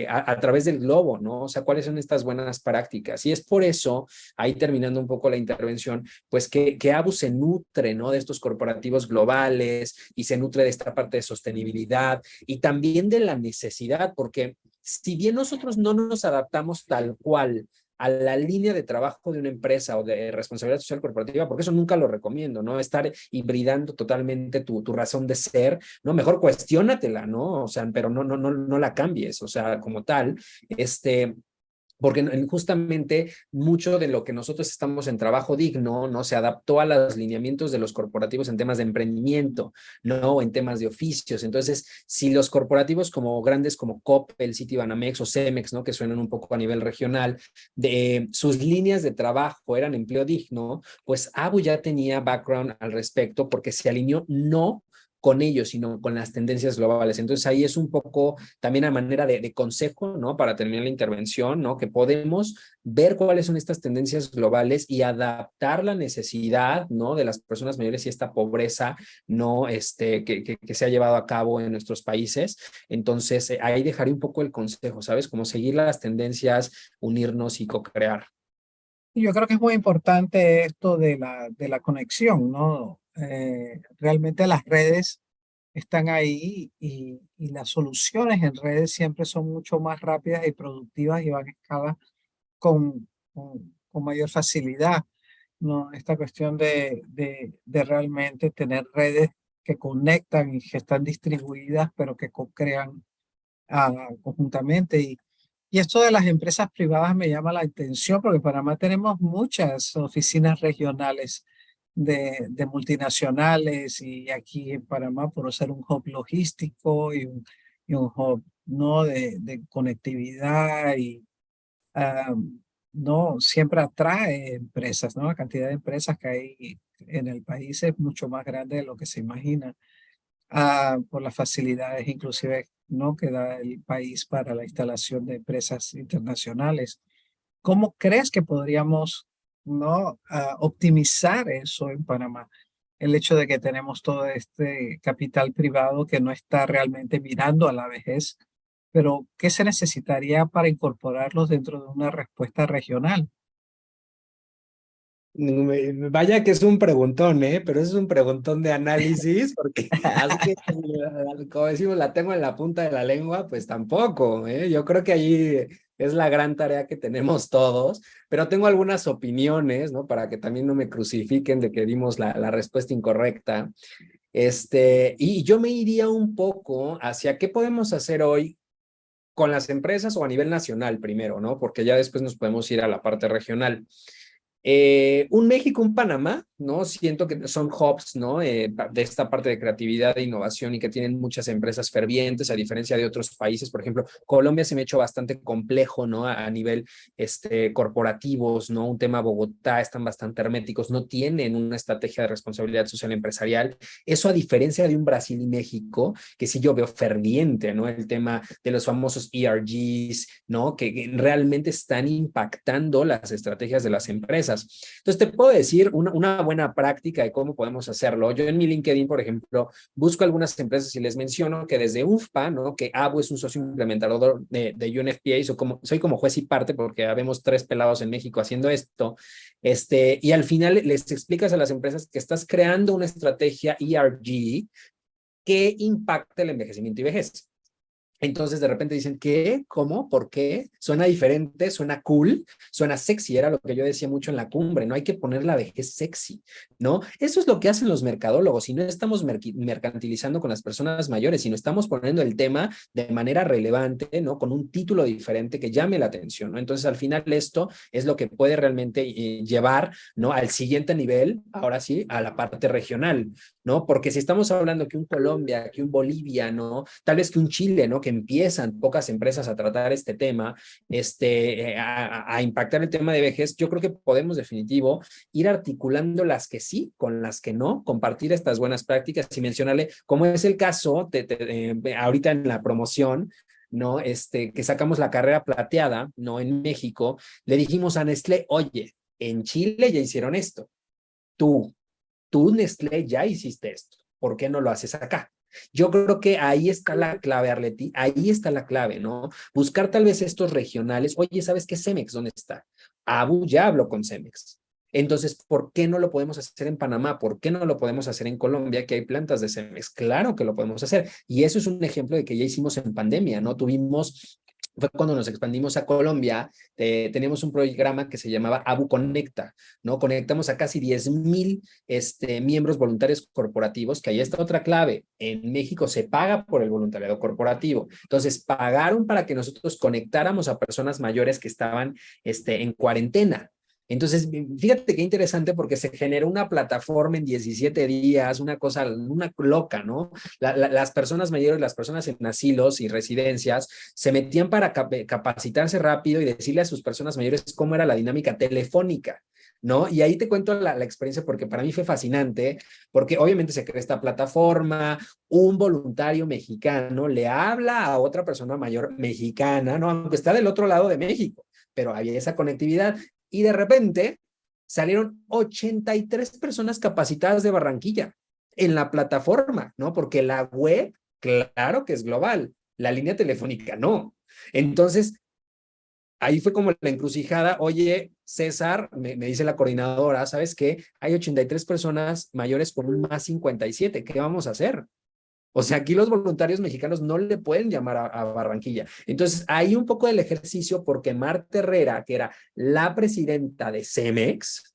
a través del globo, ¿no? O sea, ¿cuáles son estas buenas prácticas? Y es por eso, ahí terminando un poco la intervención, pues que ABU se nutre, ¿no?, de estos corporativos globales y se nutre de esta parte de sostenibilidad y también de la necesidad, porque si bien nosotros no nos adaptamos tal cual a la línea de trabajo de una empresa o de responsabilidad social corporativa, porque eso nunca lo recomiendo, ¿no? Estar hibridando totalmente tu razón de ser, ¿no? Mejor cuestiónatela, ¿no? O sea, pero no la cambies, o sea, como tal, porque justamente mucho de lo que nosotros estamos en trabajo digno, ¿no?, se adaptó a los lineamientos de los corporativos en temas de emprendimiento, ¿no?, en temas de oficios. Entonces, si los corporativos como grandes como Coppel, Citibanamex o Cemex, ¿no?, que suenan un poco a nivel regional, sus líneas de trabajo eran empleo digno, pues ABU ya tenía background al respecto porque se alineó no con ellos, sino con las tendencias globales. Entonces ahí es un poco también a manera de consejo, ¿no?, para terminar la intervención, ¿no?, que podemos ver cuáles son estas tendencias globales y adaptar la necesidad, ¿no?, de las personas mayores y esta pobreza, ¿no?, que se ha llevado a cabo en nuestros países. Entonces ahí dejaré un poco el consejo, ¿sabes? Como seguir las tendencias, unirnos y co-crear. Y yo creo que es muy importante esto de la conexión, ¿no? Realmente las redes están ahí y las soluciones en redes siempre son mucho más rápidas y productivas y van a escala con mayor facilidad, ¿no? Esta cuestión de realmente tener redes que conectan y que están distribuidas, pero que co-crean conjuntamente. Y esto de las empresas privadas me llama la atención porque en Panamá tenemos muchas oficinas regionales de multinacionales y aquí en Panamá por ser un hub logístico y un hub, ¿no?, de conectividad y no siempre atrae empresas, ¿no? La cantidad de empresas que hay en el país es mucho más grande de lo que se imagina, por las facilidades inclusive, ¿no? que da el país para la instalación de empresas internacionales. ¿Cómo crees que podríamos, ¿no? Optimizar eso en Panamá? El hecho de que tenemos todo este capital privado que no está realmente mirando a la vejez, pero ¿qué se necesitaría para incorporarlos dentro de una respuesta regional? Vaya que es un preguntón, ¿eh? Pero es un preguntón de análisis, porque así que, como decimos, la tengo en la punta de la lengua, pues tampoco, ¿eh? Yo creo que allí es la gran tarea que tenemos todos, pero tengo algunas opiniones, ¿no? Para que también no me crucifiquen de que dimos la respuesta incorrecta. Y yo me iría un poco hacia qué podemos hacer hoy con las empresas o a nivel nacional primero, ¿no? Porque ya después nos podemos ir a la parte regional. Un México, un Panamá, ¿no? Siento que son hubs, ¿no? De esta parte de creatividad e innovación y que tienen muchas empresas fervientes, a diferencia de otros países. Por ejemplo, Colombia se me ha hecho bastante complejo, ¿no? A nivel corporativos, ¿no? Un tema Bogotá, están bastante herméticos, no tienen una estrategia de responsabilidad social empresarial. Eso a diferencia de un Brasil y México, que sí yo veo ferviente, ¿no? El tema de los famosos ERGs, ¿no? Que realmente están impactando las estrategias de las empresas. Entonces, te puedo decir una buena práctica de cómo podemos hacerlo. Yo en mi LinkedIn, por ejemplo, busco algunas empresas y les menciono que desde UNFPA, ¿no? Que ABU es un socio implementador de UNFPA, soy como juez y parte porque habemos 3 pelados en México haciendo esto, y al final les explicas a las empresas que estás creando una estrategia ERG que impacta el envejecimiento y vejez. Entonces de repente dicen, ¿qué? ¿Cómo? ¿Por qué? Suena diferente, suena cool, suena sexy, era lo que yo decía mucho en la cumbre, no hay que poner la vejez sexy, ¿no? Eso es lo que hacen los mercadólogos y no estamos mercantilizando con las personas mayores, sino estamos poniendo el tema de manera relevante, ¿no? Con un título diferente que llame la atención, ¿no? Entonces al final esto es lo que puede realmente llevar, ¿no? Al siguiente nivel, ahora sí, a la parte regional, ¿no? Porque si estamos hablando que un Colombia, que un Bolivia, ¿no? Tal vez que un Chile, ¿no? Que empiezan pocas empresas a tratar este tema, a impactar el tema de vejez, yo creo que podemos definitivo ir articulando las que sí con las que no, compartir estas buenas prácticas y mencionarle, como es el caso ahorita en la promoción, ¿no? Que sacamos la carrera plateada, ¿no? En México, le dijimos a Nestlé, oye, en Chile ya hicieron esto, tú Nestlé ya hiciste esto, ¿por qué no lo haces acá? Yo creo que ahí está la clave, Arleti, ahí está la clave, ¿no? Buscar tal vez estos regionales. Oye, ¿sabes qué? Cemex, ¿dónde está? Abu ya habló con Cemex. Entonces, ¿por qué no lo podemos hacer en Panamá? ¿Por qué no lo podemos hacer en Colombia, que hay plantas de Cemex? Claro que lo podemos hacer. Y eso es un ejemplo de que ya hicimos en pandemia, ¿no? Fue cuando nos expandimos a Colombia, teníamos un programa que se llamaba Abu Conecta, ¿no? Conectamos a casi 10,000 miembros voluntarios corporativos, que ahí está otra clave. En México se paga por el voluntariado corporativo. Entonces, pagaron para que nosotros conectáramos a personas mayores que estaban en cuarentena. Entonces, fíjate qué interesante porque se generó una plataforma en 17 días, una cosa, una loca, ¿no? Las personas mayores, las personas en asilos y residencias se metían para capacitarse rápido y decirle a sus personas mayores cómo era la dinámica telefónica, ¿no? Y ahí te cuento la experiencia porque para mí fue fascinante, porque obviamente se crea esta plataforma, un voluntario mexicano le habla a otra persona mayor mexicana, ¿no? Aunque está del otro lado de México, pero había esa conectividad y de repente salieron 83 personas capacitadas de Barranquilla en la plataforma, ¿no? Porque la web, claro que es global, la línea telefónica no. Entonces, ahí fue como la encrucijada. Oye, César, me dice la coordinadora, ¿sabes qué? Hay 83 personas mayores con un más 57. ¿Qué vamos a hacer? O sea, aquí los voluntarios mexicanos no le pueden llamar a Barranquilla. Entonces, hay un poco del ejercicio porque Marta Herrera, que era la presidenta de Cemex,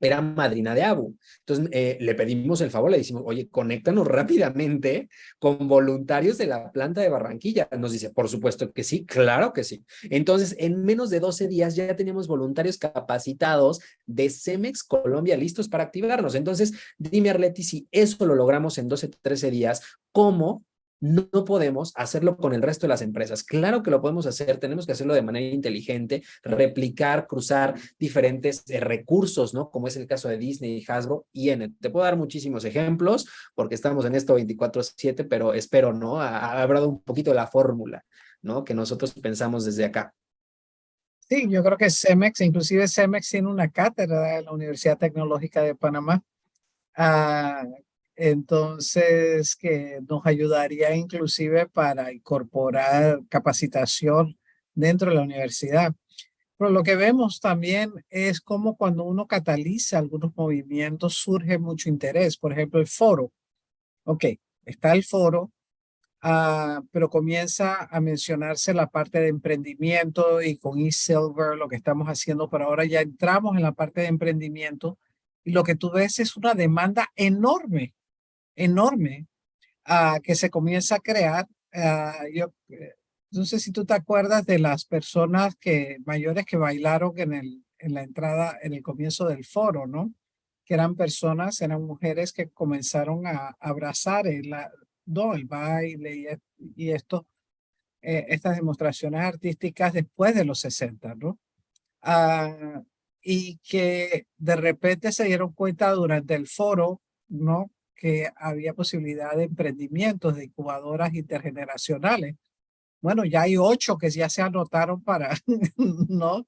era madrina de Abu. Entonces, le pedimos el favor, le decimos, oye, conéctanos rápidamente con voluntarios de la planta de Barranquilla. Nos dice, por supuesto que sí, claro que sí. Entonces, en menos de 12 días ya teníamos voluntarios capacitados de Cemex Colombia listos para activarnos. Entonces, dime, Arleti, si eso lo logramos en 12, 13 días, ¿cómo no podemos hacerlo con el resto de las empresas. Claro que lo podemos hacer, tenemos que hacerlo de manera inteligente, replicar, cruzar diferentes recursos, ¿no? Como es el caso de Disney, Hasbro y N. Te puedo dar muchísimos ejemplos porque estamos en esto 24/7, pero espero, ¿no? Ha hablado un poquito de la fórmula, ¿no? Que nosotros pensamos desde acá. Sí, yo creo que CEMEX, inclusive CEMEX tiene una cátedra en la Universidad Tecnológica de Panamá. Ah, entonces, que nos ayudaría inclusive para incorporar capacitación dentro de la universidad. Pero lo que vemos también es cómo cuando uno cataliza algunos movimientos surge mucho interés. Por ejemplo, el foro. Ok, está el foro, pero comienza a mencionarse la parte de emprendimiento y con eSilver, lo que estamos haciendo, pero ahora ya entramos en la parte de emprendimiento y lo que tú ves es una demanda enorme, enorme, que se comienza a crear. Yo no sé si tú te acuerdas de las personas mayores que bailaron en la entrada, en el comienzo del foro, ¿no? Que eran personas, eran mujeres que comenzaron a abrazar el baile y estas demostraciones artísticas después de los 60, ¿no? Ah, y que de repente se dieron cuenta durante el foro, ¿no? Que había posibilidad de emprendimientos, de incubadoras intergeneracionales. Bueno, ya hay 8 que ya se anotaron ¿no?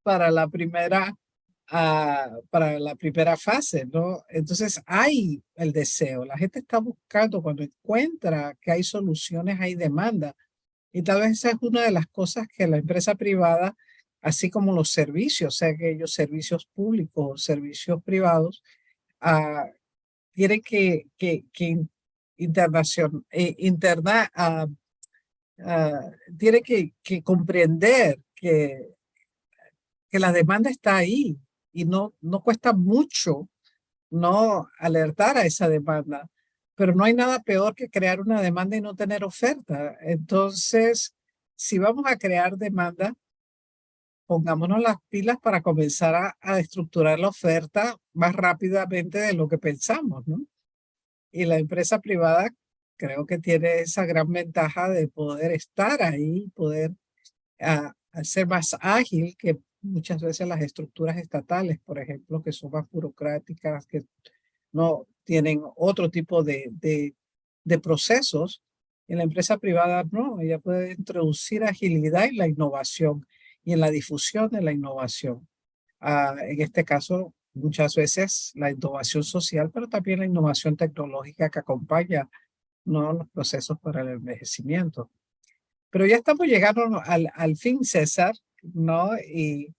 Para la primera fase, ¿no? Entonces hay el deseo, la gente está buscando, cuando encuentra que hay soluciones, hay demanda. Y tal vez esa es una de las cosas que la empresa privada, así como los servicios, o sea, aquellos servicios públicos o servicios privados, ah, tienen que tiene que comprender que la demanda está ahí y no cuesta mucho no alertar a esa demanda, pero no hay nada peor que crear una demanda y no tener oferta. Entonces, si vamos a crear demanda, pongámonos las pilas para comenzar a estructurar la oferta más rápidamente de lo que pensamos, ¿no? Y la empresa privada creo que tiene esa gran ventaja de poder estar ahí, poder a ser más ágil que muchas veces las estructuras estatales, por ejemplo, que son más burocráticas, que no tienen otro tipo de procesos. En la empresa privada no, ella puede introducir agilidad en la innovación y en la difusión de la innovación. En este caso, muchas veces la innovación social, pero también la innovación tecnológica que acompaña, ¿no?, los procesos para el envejecimiento. Pero ya estamos llegando al fin, César, ¿no? Y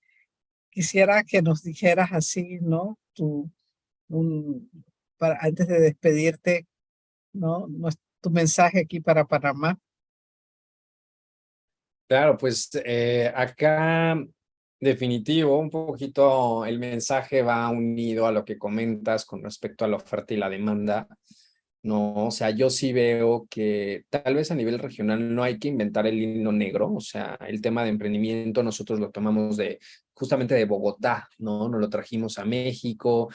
quisiera que nos dijeras así, ¿no? Antes de despedirte, ¿no? Tu mensaje aquí para Panamá. Claro, pues acá definitivo, un poquito el mensaje va unido a lo que comentas con respecto a la oferta y la demanda, ¿no? O sea, yo sí veo que tal vez a nivel regional no hay que inventar el hilo negro, o sea, el tema de emprendimiento nosotros lo tomamos justamente de Bogotá, ¿no? Nos lo trajimos a México,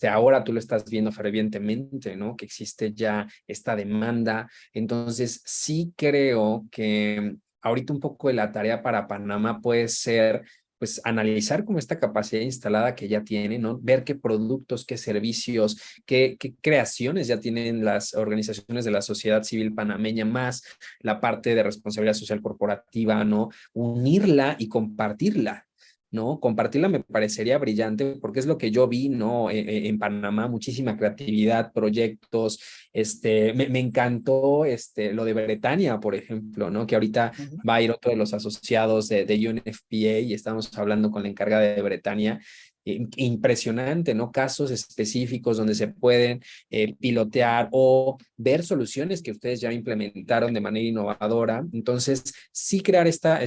ahora tú lo estás viendo fervientemente, ¿no? Que existe ya esta demanda, entonces sí creo que ahorita un poco de la tarea para Panamá puede ser pues analizar como esta capacidad instalada que ya tiene, ¿no? Ver qué productos, qué servicios, qué creaciones ya tienen las organizaciones de la sociedad civil panameña, más la parte de responsabilidad social corporativa, ¿no? Unirla y compartirla, ¿no? Compartirla me parecería brillante porque es lo que yo vi, ¿no? En Panamá, muchísima creatividad, proyectos, me encantó lo de Bretaña, por ejemplo, ¿no? Que ahorita va a ir otro de los asociados de UNFPA y estamos hablando con la encargada de Bretaña. Impresionante, ¿no? Casos específicos donde se pueden pilotear o ver soluciones que ustedes ya implementaron de manera innovadora. Entonces, sí crear esta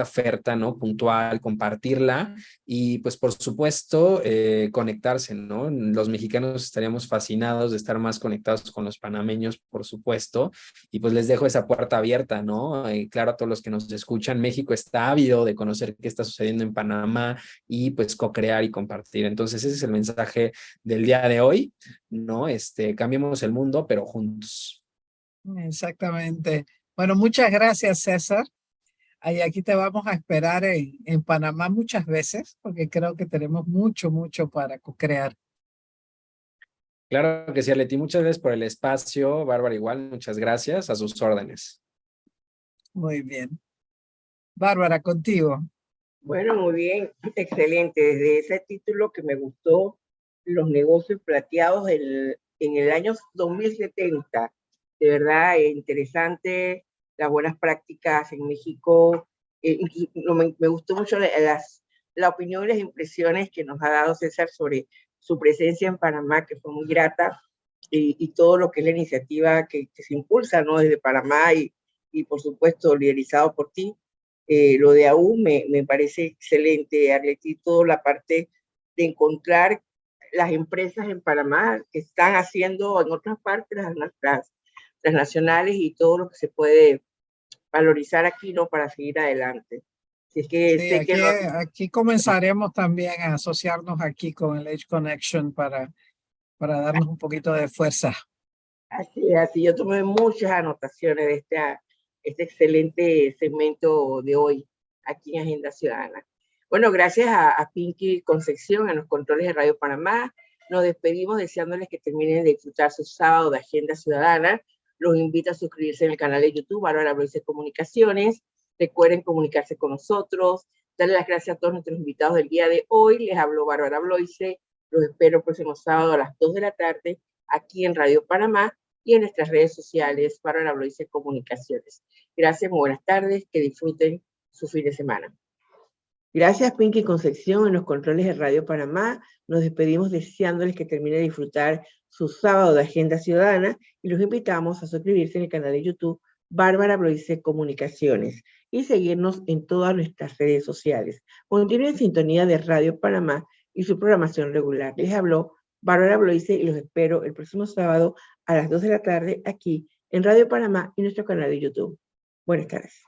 oferta, ¿no? Puntual, compartirla y pues por supuesto conectarse, ¿no? Los mexicanos estaríamos fascinados de estar más conectados con los panameños, por supuesto, y pues les dejo esa puerta abierta, ¿no? Claro, a todos los que nos escuchan, México está ávido de conocer qué está sucediendo en Panamá y pues co-crear y compartir. Entonces ese es el mensaje del día de hoy, ¿no? Cambiemos el mundo, pero juntos. Exactamente. Bueno, muchas gracias, César. Ahí aquí te vamos a esperar en Panamá muchas veces, porque creo que tenemos mucho, mucho para co-crear. Claro que sí, Aleti, muchas gracias por el espacio. Bárbara, igual, muchas gracias. A sus órdenes. Muy bien. Bárbara, contigo. Bueno, muy bien, excelente. Desde ese título que me gustó, Los negocios plateados en el año 2070. De verdad, interesante, las buenas prácticas en México. Me gustó mucho la opinión y las impresiones que nos ha dado César sobre su presencia en Panamá, que fue muy grata, y todo lo que es la iniciativa que se impulsa, ¿no? Desde Panamá y por supuesto liderizado por ti. Lo de AU me parece excelente, Arleti, toda la parte de encontrar las empresas en Panamá que están haciendo en otras partes las transnacionales y todo lo que se puede valorizar aquí, ¿no? Para seguir adelante. Si es que Sí, sé que no... aquí comenzaremos también a asociarnos aquí con el Edge Connection para darnos un poquito de fuerza. Así, yo tomé muchas anotaciones de este excelente segmento de hoy aquí en Agenda Ciudadana. Bueno, gracias a Pinky Concepción, a los controles de Radio Panamá. Nos despedimos deseándoles que terminen de disfrutar su sábado de Agenda Ciudadana. Los invito a suscribirse en el canal de YouTube, Bárbara Bloise Comunicaciones. Recuerden comunicarse con nosotros. Darle las gracias a todos nuestros invitados del día de hoy. Les habló Bárbara Bloise. Los espero el próximo sábado a las 2 de la tarde aquí en Radio Panamá y en nuestras redes sociales para la Bloise Comunicaciones. Gracias, muy buenas tardes, que disfruten su fin de semana. Gracias, Pinky Concepción, en los controles de Radio Panamá. Nos despedimos deseándoles que terminen de disfrutar su sábado de Agenda Ciudadana y los invitamos a suscribirse en el canal de YouTube Bárbara Bloise Comunicaciones y seguirnos en todas nuestras redes sociales. Continúen en sintonía de Radio Panamá y su programación regular. Les habló Bárbara Bloise y los espero el próximo sábado a las 2 de la tarde aquí en Radio Panamá y nuestro canal de YouTube. Buenas tardes.